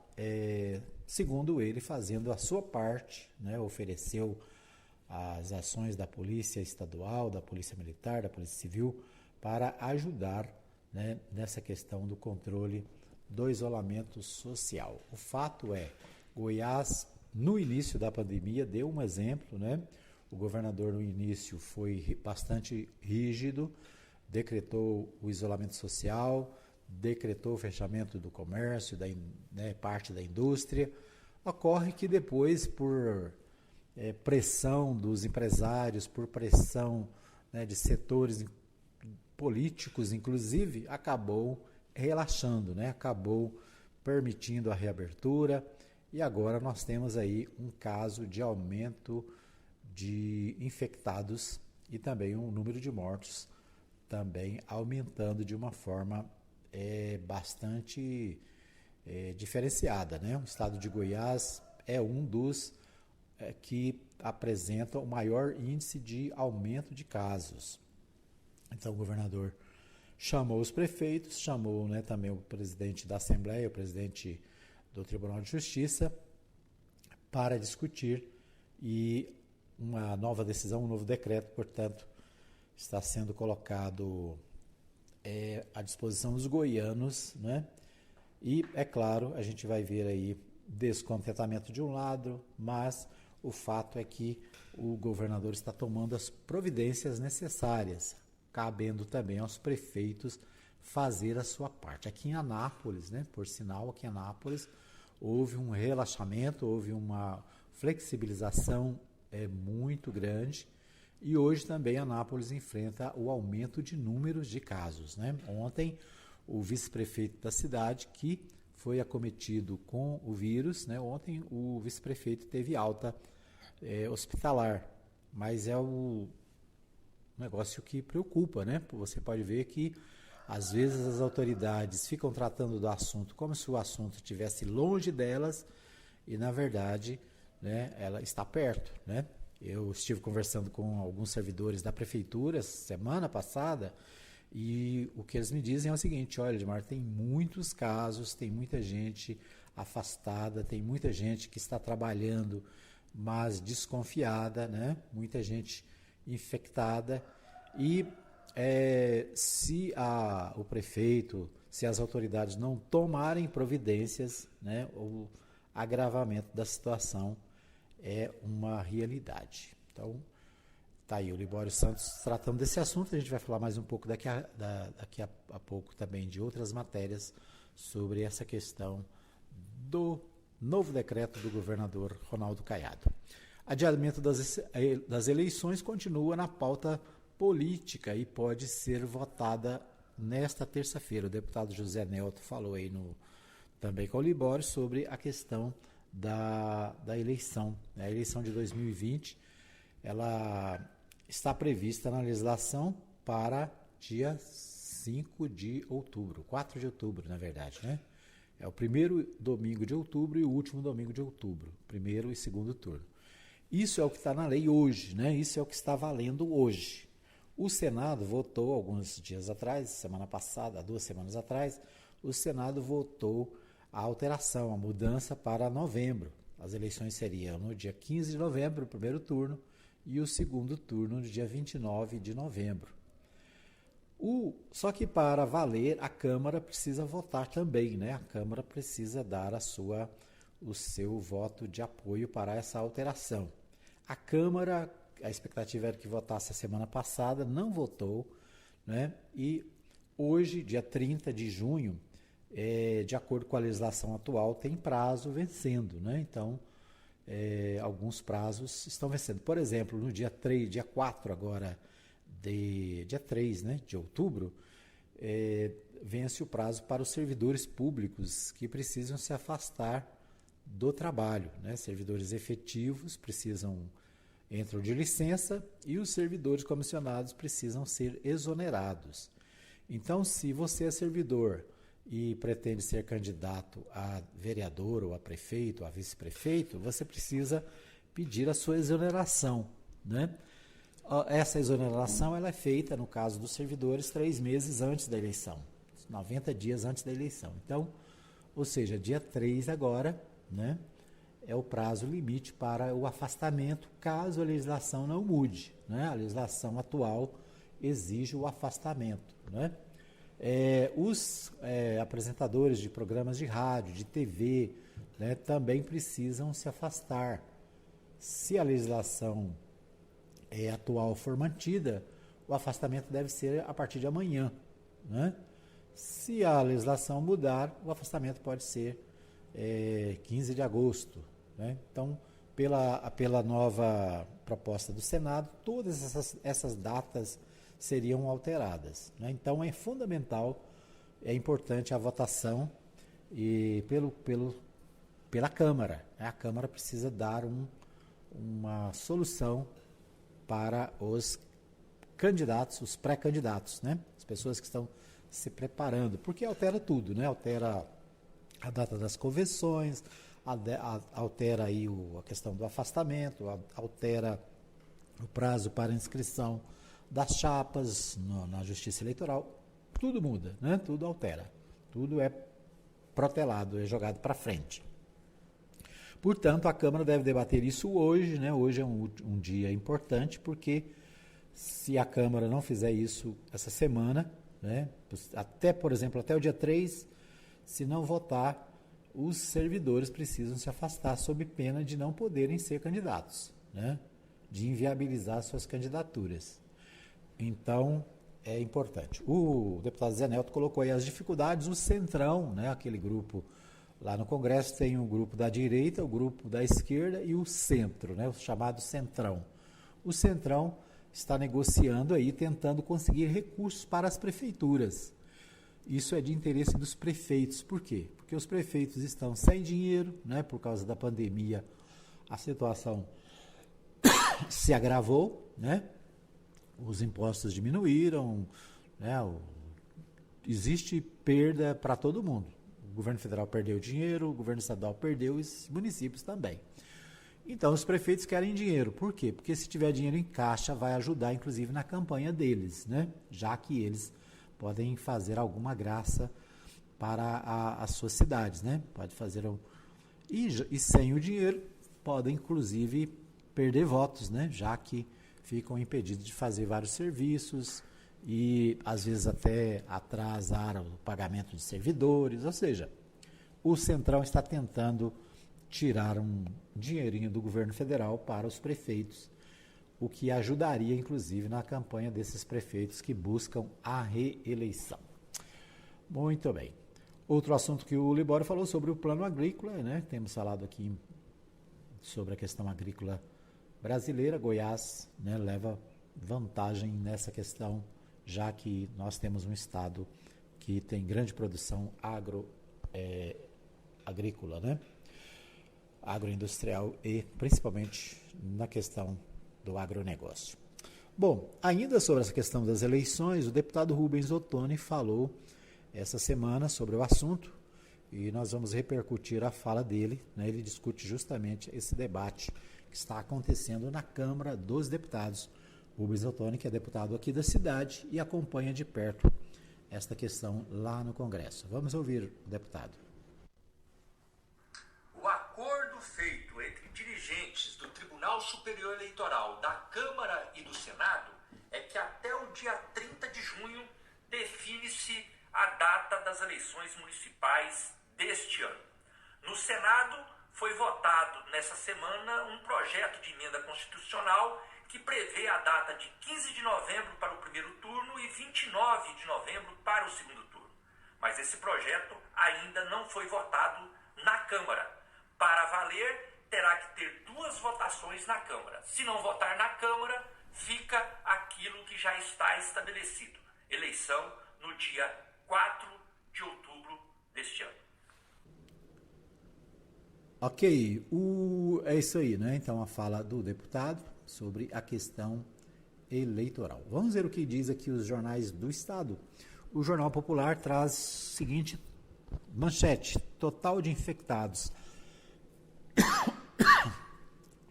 segundo ele, fazendo a sua parte, né? Ofereceu as ações da Polícia Estadual, da Polícia Militar, da Polícia Civil, para ajudar, né, nessa questão do controle do isolamento social. O fato é, Goiás, no início da pandemia, deu um exemplo, né? O governador, no início, foi bastante rígido, decretou o isolamento social, decretou o fechamento do comércio, parte da indústria. Ocorre que depois, por pressão dos empresários, por pressão, né, de setores políticos, inclusive, acabou relaxando, né? Acabou permitindo a reabertura, e agora nós temos aí um caso de aumento de infectados e também um número de mortos também aumentando de uma forma bastante diferenciada, né? O estado de Goiás é um dos que apresenta o maior índice de aumento de casos. Então o governador chamou os prefeitos, chamou, né, também o presidente da Assembleia, o presidente do Tribunal de Justiça, para discutir, e uma nova decisão, um novo decreto, portanto, está sendo colocado à disposição dos goianos, né? E, é claro, a gente vai ver aí descontentamento de um lado, mas o fato é que o governador está tomando as providências necessárias, cabendo também aos prefeitos fazer a sua parte. Aqui em Anápolis, né, por sinal, aqui em Anápolis, houve um relaxamento, houve uma flexibilização muito grande, E hoje também Anápolis enfrenta o aumento de números de casos, né? Ontem, o vice-prefeito da cidade, que foi acometido com o vírus, né? Ontem o vice-prefeito teve alta hospitalar, mas é o negócio que preocupa, né? Você pode ver que às vezes as autoridades ficam tratando do assunto como se o assunto estivesse longe delas e, na verdade, né, ela está perto, né? Eu estive conversando com alguns servidores da prefeitura semana passada e o que eles me dizem é o seguinte: olha, Edmar, tem muitos casos, tem muita gente afastada, tem muita gente que está trabalhando, mas desconfiada, né? Muita gente infectada e se o prefeito, se as autoridades não tomarem providências, né, o agravamento da situação é uma realidade. Então, tá aí o Libório Santos tratando desse assunto. A gente vai falar mais um pouco daqui a pouco também de outras matérias sobre essa questão do novo decreto do governador Ronaldo Caiado. Adiamento das eleições continua na pauta política e pode ser votada nesta terça-feira. O deputado José Nelto falou aí também com o Libório sobre a questão da eleição. A eleição de 2020, ela está prevista na legislação para dia 5 de outubro, 4 de outubro, na verdade, né? É o primeiro domingo de outubro e o último domingo de outubro, primeiro e segundo turno. Isso é o que está na lei hoje, né? Isso é o que está valendo hoje. O Senado votou alguns dias atrás, semana passada, 2 semanas atrás, o Senado votou a alteração, a mudança para novembro. As eleições seriam no dia 15 de novembro, o primeiro turno, e o segundo turno no dia 29 de novembro. Só que para valer, a Câmara precisa votar também, né? A Câmara precisa dar o seu voto de apoio para essa alteração. A Câmara, a expectativa era que votasse a semana passada, não votou, né? E hoje, dia 30 de junho, de acordo com a legislação atual, tem prazo vencendo, né? Então, alguns prazos estão vencendo. Por exemplo, no dia 4 agora, dia 3, né, de outubro, vence o prazo para os servidores públicos que precisam se afastar do trabalho, né? Servidores efetivos entram de licença e os servidores comissionados precisam ser exonerados. Então, se você é servidor e pretende ser candidato a vereador ou a prefeito, ou a vice-prefeito, você precisa pedir a sua exoneração, né? Essa exoneração ela é feita, no caso dos servidores, 3 meses antes da eleição, 90 dias antes da eleição. Então, ou seja, dia 3 agora, né, é o prazo limite para o afastamento, caso a legislação não mude, né? A legislação atual exige o afastamento, né? Os apresentadores de programas de rádio, de TV, né, também precisam se afastar. Se a legislação atual for mantida, o afastamento deve ser a partir de amanhã, né? Se a legislação mudar, o afastamento pode ser 15 de agosto, né? Então, pela nova proposta do Senado, todas essas datas seriam alteradas, né? Então é fundamental, é importante a votação pela Câmara, né? A Câmara precisa dar uma solução para os candidatos, os pré-candidatos, né? As pessoas que estão se preparando, porque altera tudo, né? Altera a data das convenções, altera aí a questão do afastamento, altera o prazo para inscrição das chapas na Justiça Eleitoral, tudo muda, né? Tudo altera, tudo é protelado, é jogado para frente. Portanto, a Câmara deve debater isso hoje, né? Hoje é um dia importante, porque se a Câmara não fizer isso essa semana, né? Por exemplo, até o dia 3, se não votar, os servidores precisam se afastar sob pena de não poderem ser candidatos, né? De inviabilizar suas candidaturas. Então, é importante. O deputado Zé Nelto colocou aí as dificuldades, o Centrão, né, aquele grupo lá no Congresso, tem o grupo da direita, o grupo da esquerda e o centro, né, o chamado Centrão. O Centrão está negociando aí, tentando conseguir recursos para as prefeituras. Isso é de interesse dos prefeitos. Por quê? Porque os prefeitos estão sem dinheiro, né? Por causa da pandemia, a situação se agravou, né? Os impostos diminuíram, né? Existe perda para todo mundo. O governo federal perdeu dinheiro, o governo estadual perdeu e os municípios também. Então, os prefeitos querem dinheiro. Por quê? Porque se tiver dinheiro em caixa, vai ajudar, inclusive, na campanha deles, né? Já que eles podem fazer alguma graça para as suas cidades, né? Pode fazer e sem o dinheiro, podem, inclusive, perder votos, né? Já que ficam impedidos de fazer vários serviços e, às vezes, até atrasar o pagamento de servidores. Ou seja, o Centrão está tentando tirar um dinheirinho do governo federal para os prefeitos, o que ajudaria, inclusive, na campanha desses prefeitos que buscam a reeleição. Muito bem. Outro assunto que o Libório falou sobre o plano agrícola, né? Temos falado aqui sobre a questão agrícola brasileira. Goiás, né, leva vantagem nessa questão, já que nós temos um estado que tem grande produção agrícola, né? Agroindustrial e principalmente na questão do agronegócio. Bom, ainda sobre essa questão das eleições, o deputado Rubens Ottoni falou essa semana sobre o assunto e nós vamos repercutir a fala dele, né? Ele discute justamente esse debate que está acontecendo na Câmara dos Deputados. Rubens Ottoni, que é deputado aqui da cidade e acompanha de perto esta questão lá no Congresso. Vamos ouvir o deputado. O acordo feito entre dirigentes do Tribunal Superior Eleitoral, da Câmara e do Senado é que até o dia 30 de junho define-se a data das eleições municipais deste ano. No Senado foi votado nessa semana um projeto de emenda constitucional que prevê a data de 15 de novembro para o primeiro turno e 29 de novembro para o segundo turno. Mas esse projeto ainda não foi votado na Câmara. Para valer, terá que ter 2 votações na Câmara. Se não votar na Câmara, fica aquilo que já está estabelecido. Eleição no dia 4 de outubro deste ano. Ok, é isso aí, né? Então a fala do deputado sobre a questão eleitoral. Vamos ver o que diz aqui os jornais do Estado. O Jornal Popular traz o seguinte manchete: total de infectados.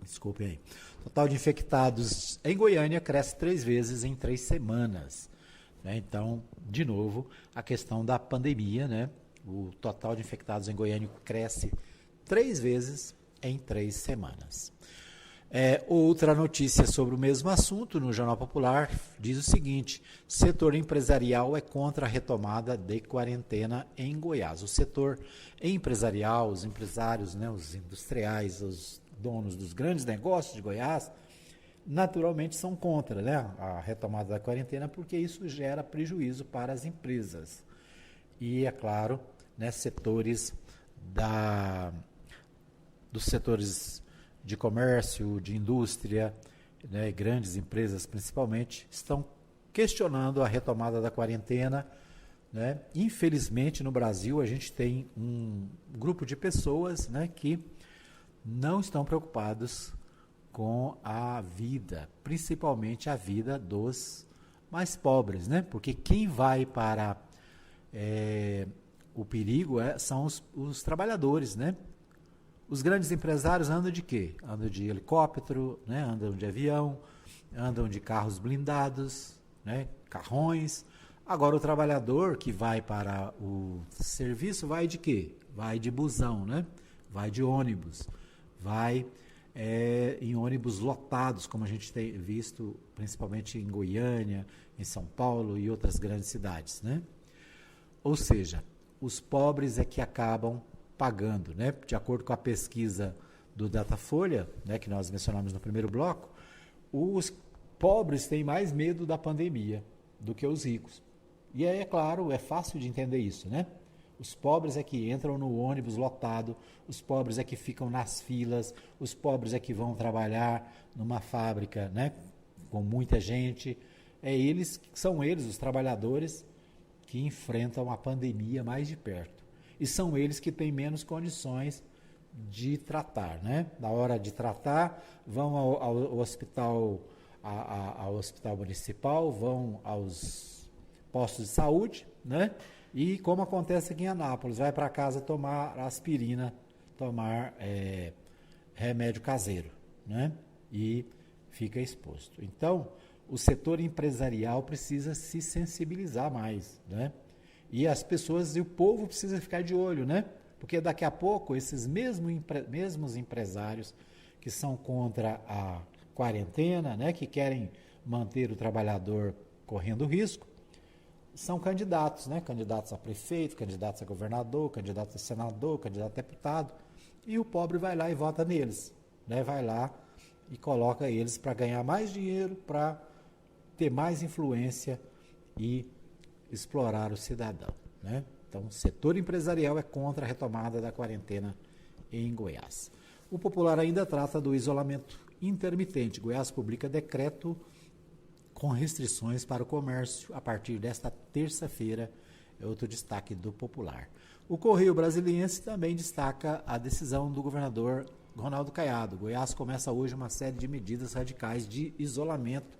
Desculpe aí. Total de infectados em Goiânia cresce 3 vezes em 3 semanas. Né? Então, de novo, a questão da pandemia, né? O total de infectados em Goiânia cresce 3 vezes em 3 semanas. Outra notícia sobre o mesmo assunto no Jornal Popular diz o seguinte: setor empresarial é contra a retomada de quarentena em Goiás. O setor empresarial, os empresários, né, os industriais, os donos dos grandes negócios de Goiás, naturalmente são contra, né, a retomada da quarentena, porque isso gera prejuízo para as empresas. E, é claro, né, dos setores de comércio, de indústria, né, grandes empresas principalmente, estão questionando a retomada da quarentena. Né? Infelizmente, no Brasil, a gente tem um grupo de pessoas, né, que não estão preocupados com a vida, principalmente a vida dos mais pobres, né? Porque quem vai para o perigo são os trabalhadores, né? Os grandes empresários andam de quê? Andam de helicóptero, né? Andam de avião, andam de carros blindados, né? Carrões. Agora, o trabalhador que vai para o serviço vai de quê? Vai de busão, né? Vai de ônibus, vai em ônibus lotados, como a gente tem visto principalmente em Goiânia, em São Paulo e outras grandes cidades, né? Ou seja, os pobres é que acabam pagando, né? De acordo com a pesquisa do Datafolha, né, que nós mencionamos no primeiro bloco, os pobres têm mais medo da pandemia do que os ricos. E aí, é claro, é fácil de entender isso, né? Os pobres é que entram no ônibus lotado, os pobres é que ficam nas filas, os pobres é que vão trabalhar numa fábrica, né, com muita gente. São eles, os trabalhadores, que enfrentam a pandemia mais de perto. E são eles que têm menos condições de tratar, né? Na hora de tratar, vão ao hospital, ao hospital municipal, vão aos postos de saúde, né? E como acontece aqui em Anápolis, vai para casa tomar aspirina, tomar remédio caseiro, né? E fica exposto. Então, o setor empresarial precisa se sensibilizar mais, né? E as pessoas e o povo precisa ficar de olho, né? Porque daqui a pouco esses mesmos empresários que são contra a quarentena, né, que querem manter o trabalhador correndo risco, são candidatos, né? Candidatos a prefeito, candidatos a governador, candidatos a senador, candidato a deputado, e o pobre vai lá e vota neles, né? Vai lá e coloca eles para ganhar mais dinheiro, para ter mais influência e explorar o cidadão, né? Então, o setor empresarial é contra a retomada da quarentena em Goiás. O Popular ainda trata do isolamento intermitente. Goiás publica decreto com restrições para o comércio a partir desta terça-feira, é outro destaque do Popular. O Correio Brasiliense também destaca a decisão do governador Ronaldo Caiado. Goiás começa hoje uma série de medidas radicais de isolamento,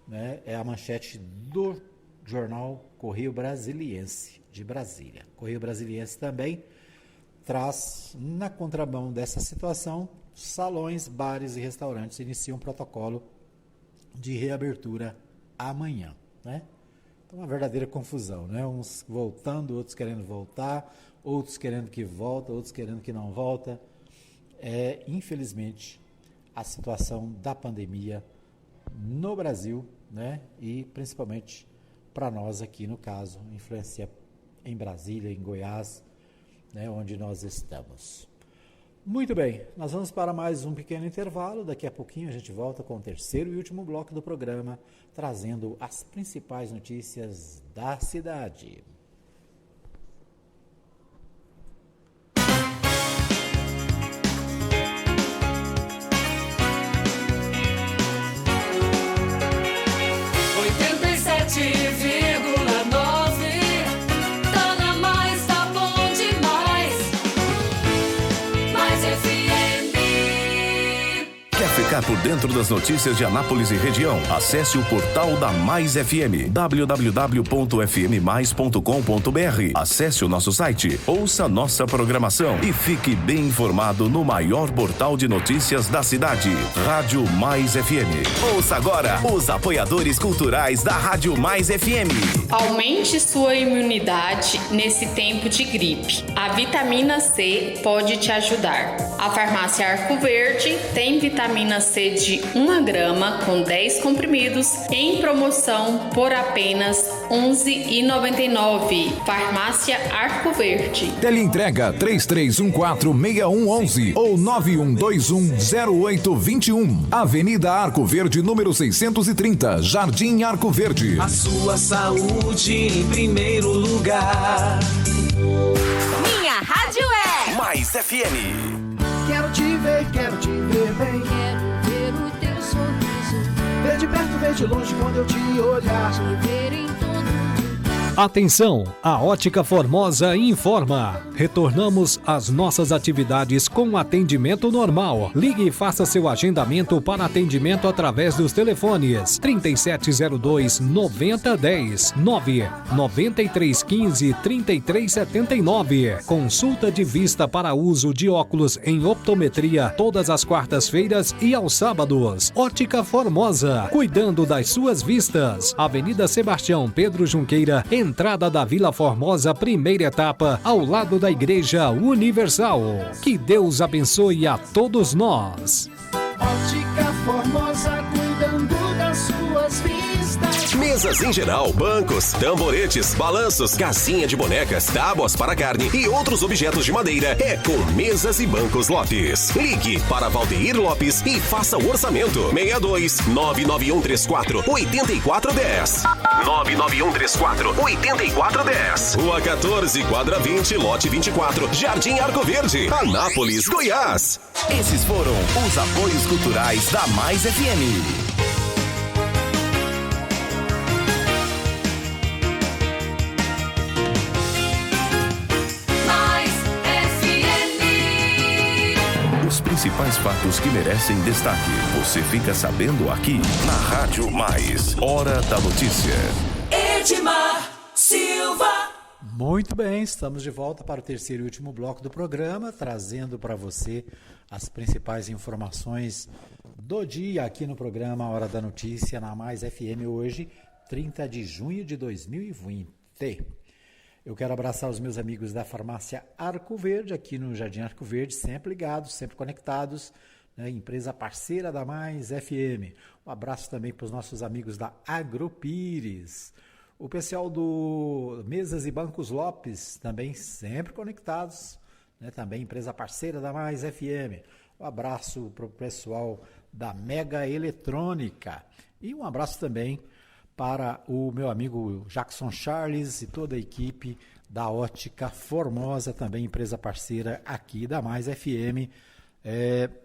né? É a manchete do jornal Correio Brasiliense de Brasília. Correio Brasiliense também traz, na contramão dessa situação, salões, bares e restaurantes iniciam um protocolo de reabertura amanhã, né? Então, uma verdadeira confusão, né? Uns voltando, outros querendo voltar, outros querendo que volta, outros querendo que não volta. Infelizmente, a situação da pandemia no Brasil, né? E principalmente para nós aqui, no caso, influencia em Brasília, em Goiás, né, onde nós estamos. Muito bem, nós vamos para mais um pequeno intervalo. Daqui a pouquinho a gente volta com o terceiro e último bloco do programa, trazendo as principais notícias da cidade. Ficar por dentro das notícias de Anápolis e região, acesse o portal da Mais FM, www.fmmais.com.br. Acesse o nosso site, ouça nossa programação e fique bem informado no maior portal de notícias da cidade, Rádio Mais FM. Ouça agora os apoiadores culturais da Rádio Mais FM. Aumente sua imunidade nesse tempo de gripe. A vitamina C pode te ajudar. A farmácia Arco Verde tem vitamina C de 1 grama com 10 comprimidos em promoção por apenas R$ 11,99. Farmácia Arco Verde. Teleentrega 33146111 ou 91210821. Avenida Arco Verde, número 630, Jardim Arco Verde. A sua saúde em primeiro lugar. Minha rádio é Mais FM. Quero te ver bem. Quero ver o teu sorriso. Ver de perto, ver de longe quando eu te olhar. Te ver em todo. Atenção, a Ótica Formosa informa. Retornamos às nossas atividades com atendimento normal. Ligue e faça seu agendamento para atendimento através dos telefones 3702-9010, 99315-3379. Consulta de vista para uso de óculos em optometria todas as quartas-feiras e aos sábados. Ótica Formosa, cuidando das suas vistas. Avenida Sebastião Pedro Junqueira, entrada da Vila Formosa, primeira etapa, ao lado da Igreja Universal. Que Deus abençoe a todos nós. Ótica Formosa, cuidando das suas vistas. Mesas em geral, bancos, tamboretes, balanços, casinha de bonecas, tábuas para carne e outros objetos de madeira é com Mesas e Bancos Lopes. Ligue para Valdeir Lopes e faça o orçamento. 62-99134-8410. 99134-8410. Rua 14, quadra 20, lote 24, Jardim Arco Verde, Anápolis, Goiás. Esses foram os apoios culturais da Mais FM. principais fatos que merecem destaque. Você fica sabendo aqui na Rádio Mais. Hora da Notícia. Edmar Silva. Muito bem, estamos de volta para o terceiro e último bloco do programa, trazendo para você as principais informações do dia aqui no programa Hora da Notícia, na Mais FM, hoje, 30 de junho de 2020. Eu quero abraçar os meus amigos da farmácia Arco Verde, aqui no Jardim Arco Verde, sempre ligados, sempre conectados, né? Empresa parceira da Mais FM. Um abraço também para os nossos amigos da Agropires. O pessoal do Mesas e Bancos Lopes, também sempre conectados, né? Também empresa parceira da Mais FM. Um abraço para o pessoal da Mega Eletrônica. E um abraço também para o meu amigo Jackson Charles e toda a equipe da Ótica Formosa, também empresa parceira aqui da Mais FM.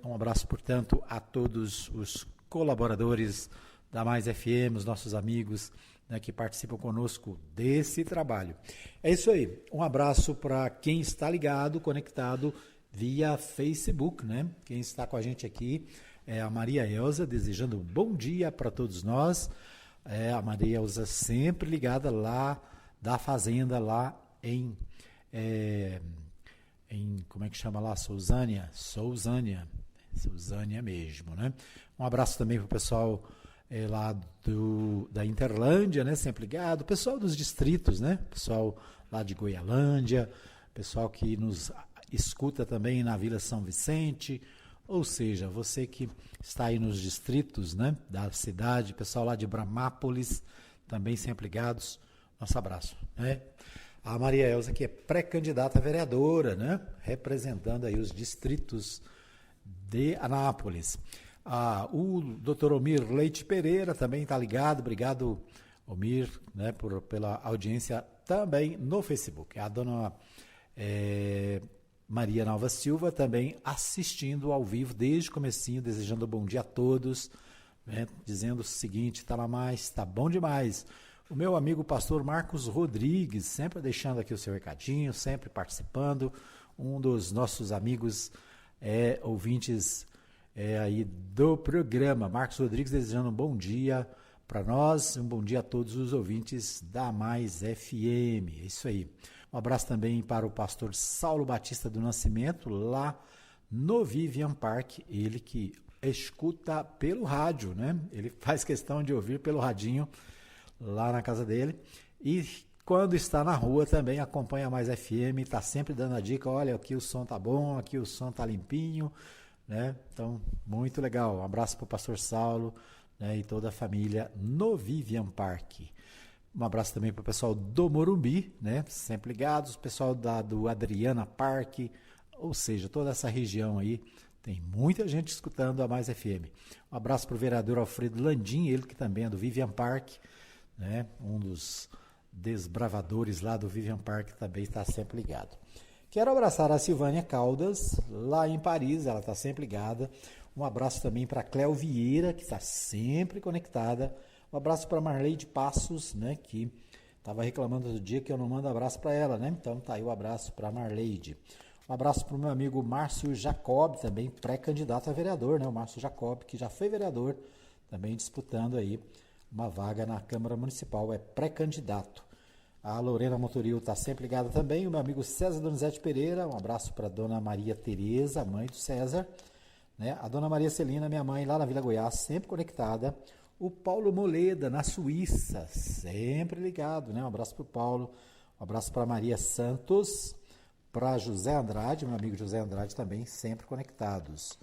Um abraço, portanto, a todos os colaboradores da Mais FM, os nossos amigos, né, que participam conosco desse trabalho. É isso aí. Um abraço para quem está ligado, conectado via Facebook, né? Quem está com a gente aqui é a Maria Elza, desejando um bom dia para todos nós. A Maria Elza sempre ligada lá da fazenda, lá em como é que chama lá? Sousânia mesmo, né? Um abraço também para o pessoal lá da Interlândia, né? Sempre ligado. Pessoal dos distritos, né? Pessoal lá de Goialândia, pessoal que nos escuta também na Vila São Vicente. Ou seja, você que está aí nos distritos, né, da cidade, pessoal lá de Bramápolis, também sempre ligados, nosso abraço, né? A Maria Elza, que é pré-candidata a vereadora, né, representando aí os distritos de Anápolis. O doutor Omir Leite Pereira também está ligado, obrigado, Omir, né, pela audiência também no Facebook. A dona Maria Nova Silva também assistindo ao vivo desde o comecinho, desejando bom dia a todos, né, dizendo o seguinte: está lá mais, está bom demais. O meu amigo pastor Marcos Rodrigues, sempre deixando aqui o seu recadinho, sempre participando, um dos nossos amigos ouvintes aí do programa. Marcos Rodrigues desejando um bom dia para nós, um bom dia a todos os ouvintes da Mais FM, é isso aí. Um abraço também para o pastor Saulo Batista do Nascimento, lá no Vivian Park, ele que escuta pelo rádio, né? Ele faz questão de ouvir pelo radinho lá na casa dele. E quando está na rua também acompanha a Mais FM, está sempre dando a dica: olha, aqui o som tá bom, aqui o som tá limpinho, né? Então, muito legal. Um abraço para o pastor Saulo, né, e toda a família no Vivian Park. Um abraço também para o pessoal do Morumbi, né? Sempre ligados, o pessoal do Adriana Park, ou seja, toda essa região aí, tem muita gente escutando a Mais FM. Um abraço para o vereador Alfredo Landim, ele que também é do Vivian Park, né? Um dos desbravadores lá do Vivian Park, também está sempre ligado. Quero abraçar a Silvânia Caldas, lá em Paris, ela está sempre ligada. Um abraço também para a Cléo Vieira, que está sempre conectada. Um abraço para Marleide Passos, né, que estava reclamando do dia que eu não mando abraço para ela, né? Então tá aí o abraço para Marleide. Um abraço para o meu amigo Márcio Jacob, também pré-candidato a vereador, né? O Márcio Jacob, que já foi vereador, também disputando aí uma vaga na Câmara Municipal, é pré-candidato. A Lorena Motoril está sempre ligada também. O meu amigo César Donizete Pereira, um abraço para a dona Maria Tereza, mãe do César, né? A dona Maria Celina, minha mãe, lá na Vila Goiás, sempre conectada. O Paulo Moleda, na Suíça, sempre ligado, né? Um abraço para o Paulo, um abraço para Maria Santos, para José Andrade, meu amigo José Andrade também, sempre conectados.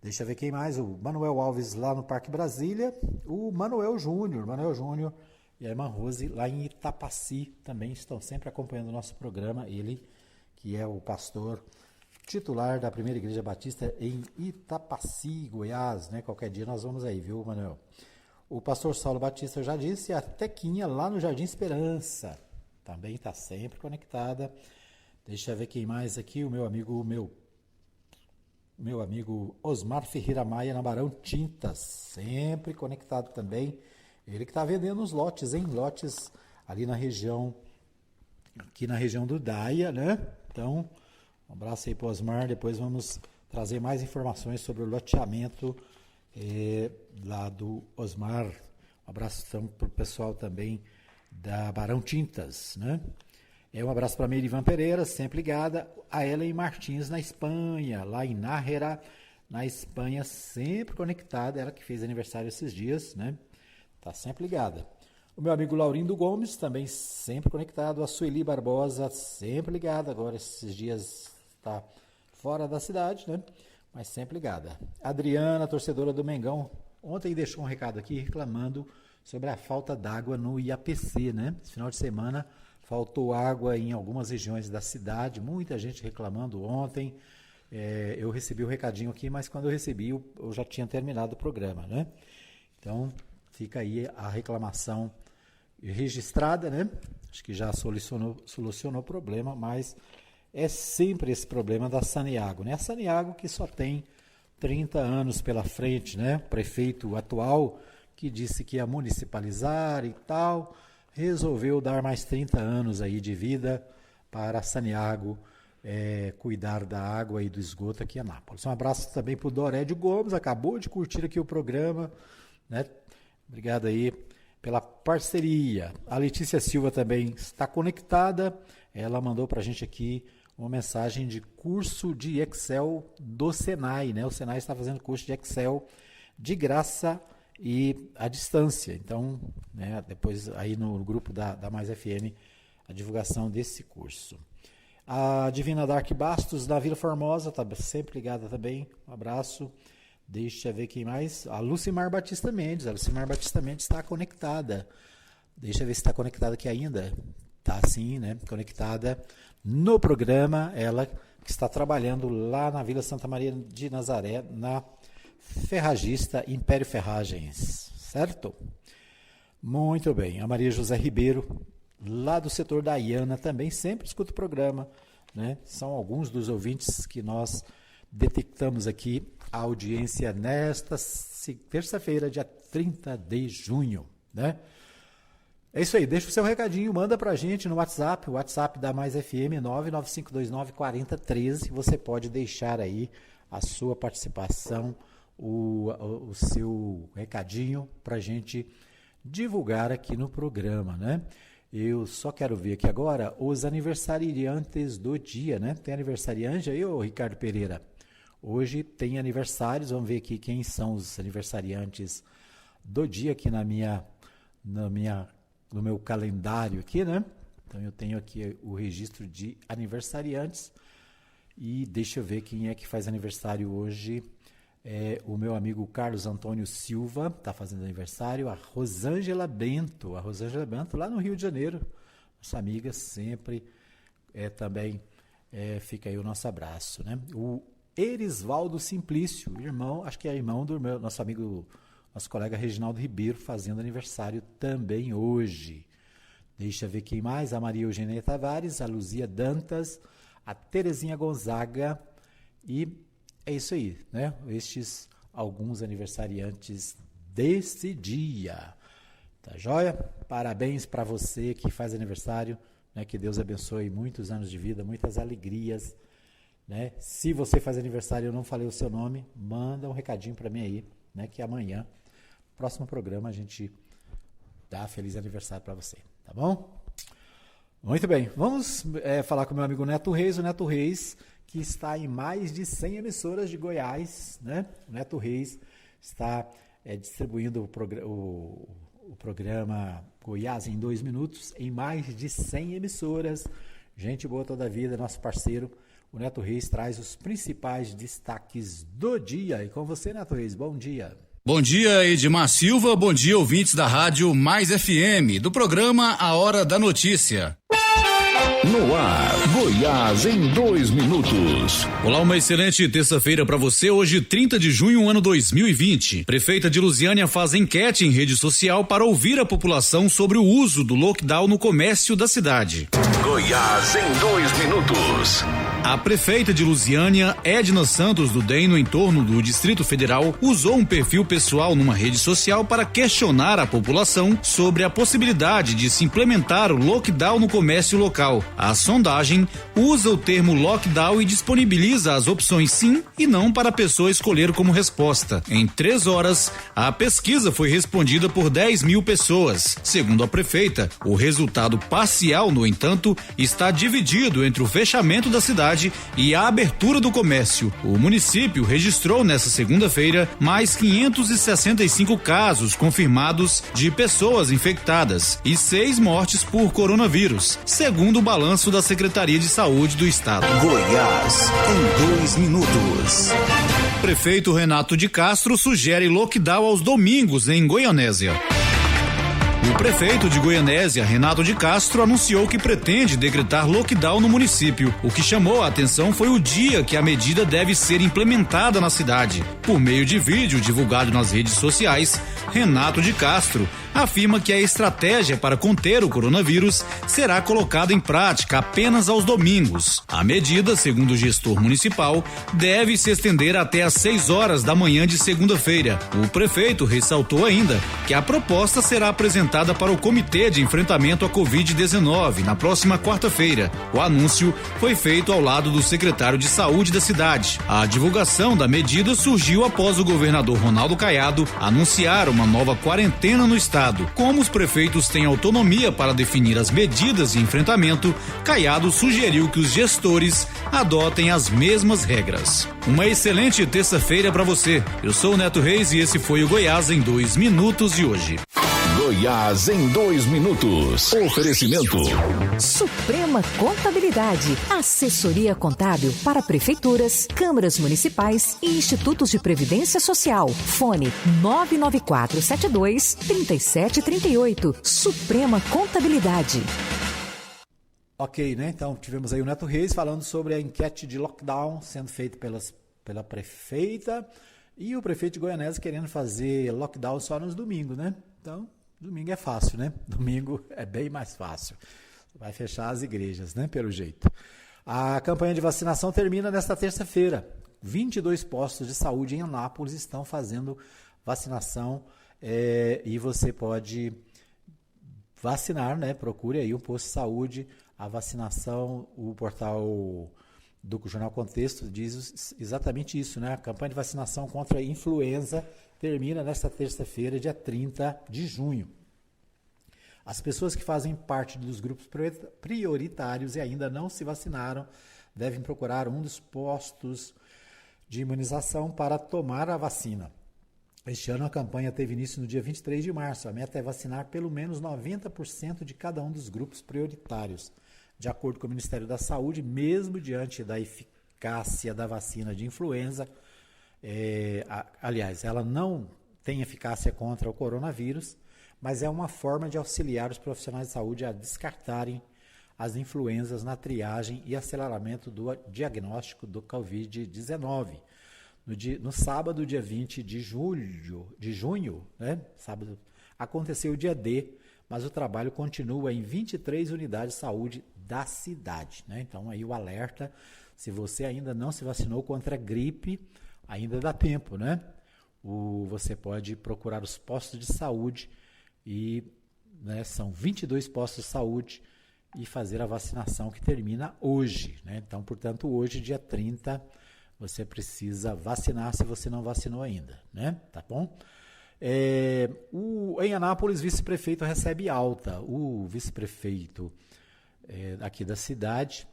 Deixa eu ver quem mais, o Manuel Alves lá no Parque Brasília, o Manuel Júnior e a irmã Rose lá em Itapaci também estão sempre acompanhando o nosso programa, ele que é o pastor titular da Primeira Igreja Batista em Itapaci, Goiás, né? Qualquer dia nós vamos aí, viu, Manuel? O pastor Saulo Batista, eu já disse, a Tequinha lá no Jardim Esperança, também está sempre conectada. Deixa eu ver quem mais aqui, o meu amigo Osmar Ferreira Maia na Barão Tintas, sempre conectado também. Ele que está vendendo os lotes, hein? Lotes ali na região, aqui na região do Daia, né? Então, um abraço aí para o Osmar, depois vamos trazer mais informações sobre o loteamento lá do Osmar. Um abraço para o pessoal também da Barão Tintas, né? Um abraço para a Merivan Pereira, sempre ligada. A Ellen Martins, na Espanha, lá em Nájera, na Espanha, sempre conectada. Ela que fez aniversário esses dias, né? Tá sempre ligada. O meu amigo Laurindo Gomes, também sempre conectado. A Sueli Barbosa, sempre ligada. Agora, esses dias, está fora da cidade, né? Mas sempre ligada. Adriana, torcedora do Mengão, ontem deixou um recado aqui reclamando sobre a falta d'água no IAPC, né? Esse final de semana faltou água em algumas regiões da cidade, muita gente reclamando ontem. Eu recebi o recadinho aqui, mas quando eu recebi, eu já tinha terminado o programa, né? Então, fica aí a reclamação registrada, né? Acho que já solucionou o problema, mas é sempre esse problema da Saniago, né? A Saniago que só tem 30 anos pela frente, né? O prefeito atual, que disse que ia municipalizar e tal, resolveu dar mais 30 anos aí de vida para a Saniago cuidar da água e do esgoto aqui em Anápolis. Um abraço também para o Dorédio Gomes, acabou de curtir aqui o programa, né? Obrigado aí pela parceria. A Letícia Silva também está conectada, ela mandou para a gente aqui uma mensagem de curso de Excel do Senai, né? O Senai está fazendo curso de Excel de graça e à distância. Então, né, depois aí no grupo da Mais FM, a divulgação desse curso. A Divina Dark Bastos, da Vila Formosa, está sempre ligada também. Um abraço. Deixa eu ver quem mais. A Lucimar Batista Mendes. A Lucimar Batista Mendes está conectada. Deixa eu ver se está conectada aqui ainda. Está sim, né? Conectada no programa. Ela que está trabalhando lá na Vila Santa Maria de Nazaré, na Ferragista Império Ferragens, certo? Muito bem. A Maria José Ribeiro, lá do setor da Iana, também sempre escuta o programa, né? São alguns dos ouvintes que nós detectamos aqui a audiência nesta terça-feira, dia 30 de junho, né? É isso aí, deixa o seu recadinho, manda pra gente no WhatsApp, o WhatsApp da Mais FM 995294013, você pode deixar aí a sua participação, o seu recadinho pra gente divulgar aqui no programa, né? Eu só quero ver aqui agora os aniversariantes do dia, né? Tem aniversariante aí, ô Ricardo Pereira? Hoje tem aniversários, vamos ver aqui quem são os aniversariantes do dia aqui no meu calendário aqui, né? Então eu tenho aqui o registro de aniversariantes e deixa eu ver quem é que faz aniversário hoje. O meu amigo Carlos Antônio Silva está fazendo aniversário, a Rosângela Bento lá no Rio de Janeiro, nossa amiga sempre, também fica aí o nosso abraço, né? O Erisvaldo Simplício, irmão, acho que é irmão do nosso amigo, nosso colega Reginaldo Ribeiro, fazendo aniversário também hoje. Deixa eu ver quem mais, a Maria Eugênia Tavares, a Luzia Dantas, a Terezinha Gonzaga e é isso aí, né? Estes alguns aniversariantes desse dia. Tá joia? Parabéns para você que faz aniversário, né? Que Deus abençoe muitos anos de vida, muitas alegrias, né? Se você faz aniversário e eu não falei o seu nome, manda um recadinho para mim aí, né? Que amanhã, próximo programa, a gente dá feliz aniversário para você, tá bom? Muito bem, vamos falar com o meu amigo Neto Reis, o Neto Reis, que está em mais de 100 emissoras de Goiás, né? O Neto Reis está distribuindo o programa Goiás em 2 minutos em mais de 100 emissoras. Gente boa toda a vida, nosso parceiro. O Neto Reis traz os principais destaques do dia. E com você, Neto Reis, bom dia. Bom dia, Edmar Silva. Bom dia, ouvintes da Rádio Mais FM, do programa A Hora da Notícia. No ar, Goiás em 2 minutos. Olá, uma excelente terça-feira para você. Hoje, 30 de junho, ano 2020. Prefeita de Lusiânia faz enquete em rede social para ouvir a população sobre o uso do lockdown no comércio da cidade. Goiás em 2 minutos. A prefeita de Lusiânia, Edna Santos do DEM, no entorno do Distrito Federal, usou um perfil pessoal numa rede social para questionar a população sobre a possibilidade de se implementar o lockdown no comércio local. A sondagem também usa o termo lockdown e disponibiliza as opções sim e não para a pessoa escolher como resposta. Em 3 horas, a pesquisa foi respondida por 10 mil pessoas. Segundo a prefeita, o resultado parcial, no entanto, está dividido entre o fechamento da cidade e a abertura do comércio. O município registrou nesta segunda-feira mais 565 casos confirmados de pessoas infectadas e 6 mortes por coronavírus, segundo o balanço da Secretaria de Saúde do Estado. Goiás, em 2 minutos. Prefeito Renato de Castro sugere lockdown aos domingos em Goianésia. O prefeito de Goianésia, Renato de Castro, anunciou que pretende decretar lockdown no município. O que chamou a atenção foi o dia que a medida deve ser implementada na cidade. Por meio de vídeo divulgado nas redes sociais, Renato de Castro afirma que a estratégia para conter o coronavírus será colocada em prática apenas aos domingos. A medida, segundo o gestor municipal, deve se estender até às 6 horas da manhã de segunda-feira. O prefeito ressaltou ainda que a proposta será apresentada para o Comitê de Enfrentamento à Covid-19 na próxima quarta-feira. O anúncio foi feito ao lado do secretário de Saúde da cidade. A divulgação da medida surgiu após o governador Ronaldo Caiado anunciar uma nova quarentena no estado. Como os prefeitos têm autonomia para definir as medidas de enfrentamento, Caiado sugeriu que os gestores adotem as mesmas regras. Uma excelente terça-feira para você. Eu sou o Neto Reis e esse foi o Goiás em 2 minutos de hoje. Goiás em 2 minutos. Oferecimento. Suprema Contabilidade. Assessoria contábil para prefeituras, câmaras municipais e institutos de previdência social. Fone 99472-3738. Suprema Contabilidade. Ok, né? Então tivemos aí o Neto Reis falando sobre a enquete de lockdown sendo feita pela prefeita e o prefeito de Goianésia querendo fazer lockdown só nos domingos, né? Então, domingo é fácil, né? Domingo é bem mais fácil. Vai fechar as igrejas, né? Pelo jeito. A campanha de vacinação termina nesta terça-feira. 22 postos de saúde em Anápolis estão fazendo vacinação e você pode vacinar, né? Procure aí um posto de saúde. A vacinação, o portal do Jornal Contexto diz exatamente isso, né? A campanha de vacinação contra a influenza termina nesta terça-feira, dia 30 de junho. As pessoas que fazem parte dos grupos prioritários e ainda não se vacinaram devem procurar um dos postos de imunização para tomar a vacina. Este ano a campanha teve início no dia 23 de março. A meta é vacinar pelo menos 90% de cada um dos grupos prioritários. De acordo com o Ministério da Saúde, mesmo diante da eficácia da vacina de influenza, aliás, ela não tem eficácia contra o coronavírus, mas é uma forma de auxiliar os profissionais de saúde a descartarem as influenzas na triagem e aceleramento do diagnóstico do Covid-19. No sábado, dia 20 de junho, né, sábado, aconteceu o dia D, mas o trabalho continua em 23 unidades de saúde da cidade, né? Então aí o alerta, se você ainda não se vacinou contra a gripe, ainda dá tempo, né? Você pode procurar os postos de saúde e, né, são 22 postos de saúde e fazer a vacinação que termina hoje, né? Então, portanto, hoje, dia 30, você precisa vacinar se você não vacinou ainda, né? Tá bom? Em Anápolis, vice-prefeito recebe alta. O vice-prefeito aqui da cidade,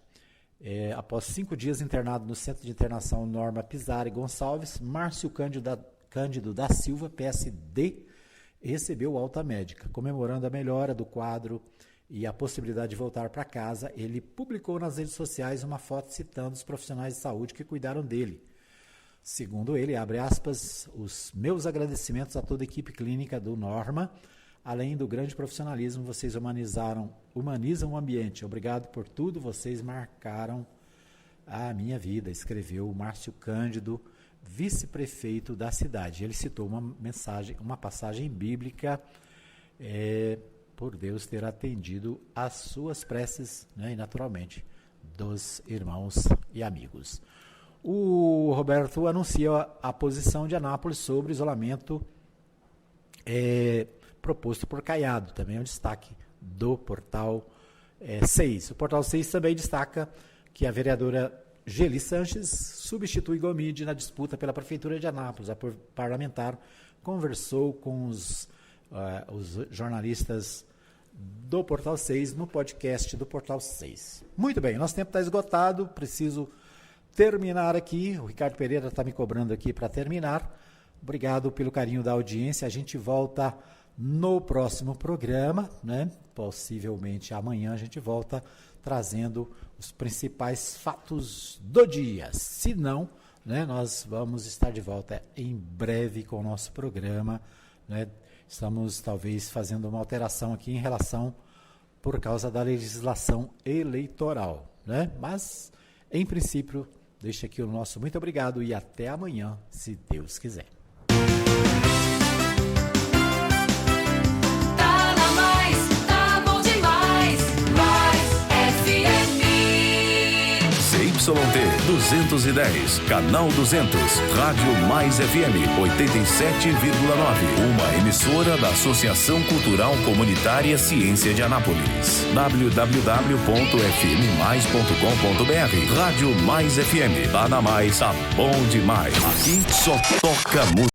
após 5 dias internado no Centro de Internação Norma Pizarro Gonçalves, Márcio Cândido da Silva, PSD, recebeu alta médica. Comemorando a melhora do quadro e a possibilidade de voltar para casa, ele publicou nas redes sociais uma foto citando os profissionais de saúde que cuidaram dele. Segundo ele, abre aspas, os meus agradecimentos a toda a equipe clínica do Norma, além do grande profissionalismo, vocês humanizam o ambiente. Obrigado por tudo, vocês marcaram a minha vida, escreveu o Márcio Cândido, vice-prefeito da cidade. Ele citou uma passagem bíblica, por Deus ter atendido às suas preces, né, e naturalmente dos irmãos e amigos. O Roberto anuncia a posição de Anápolis sobre isolamento proposto por Caiado, também é um destaque do portal 6. O Portal 6 também destaca que a vereadora Geli Sanches substitui Gomide na disputa pela Prefeitura de Anápolis. A parlamentar conversou com os jornalistas do Portal 6 no podcast do Portal 6. Muito bem, nosso tempo está esgotado, preciso terminar aqui. O Ricardo Pereira está me cobrando aqui para terminar. Obrigado pelo carinho da audiência. A gente volta no próximo programa, né? Possivelmente amanhã a gente volta trazendo os principais fatos do dia. Se não, né, nós vamos estar de volta em breve com o nosso programa, né? Estamos talvez fazendo uma alteração aqui em relação por causa da legislação eleitoral, né? Mas, em princípio, deixa aqui o nosso muito obrigado e até amanhã, se Deus quiser. Tá na Mais, tá bom demais. Mais FM. CYT 210, canal 200, Rádio Mais FM 87,9. Uma emissora da Associação Cultural Comunitária Ciência de Anápolis. www.fmmais.com.br. Rádio Mais FM. Tá na Mais, tá bom demais. Aqui só toca música.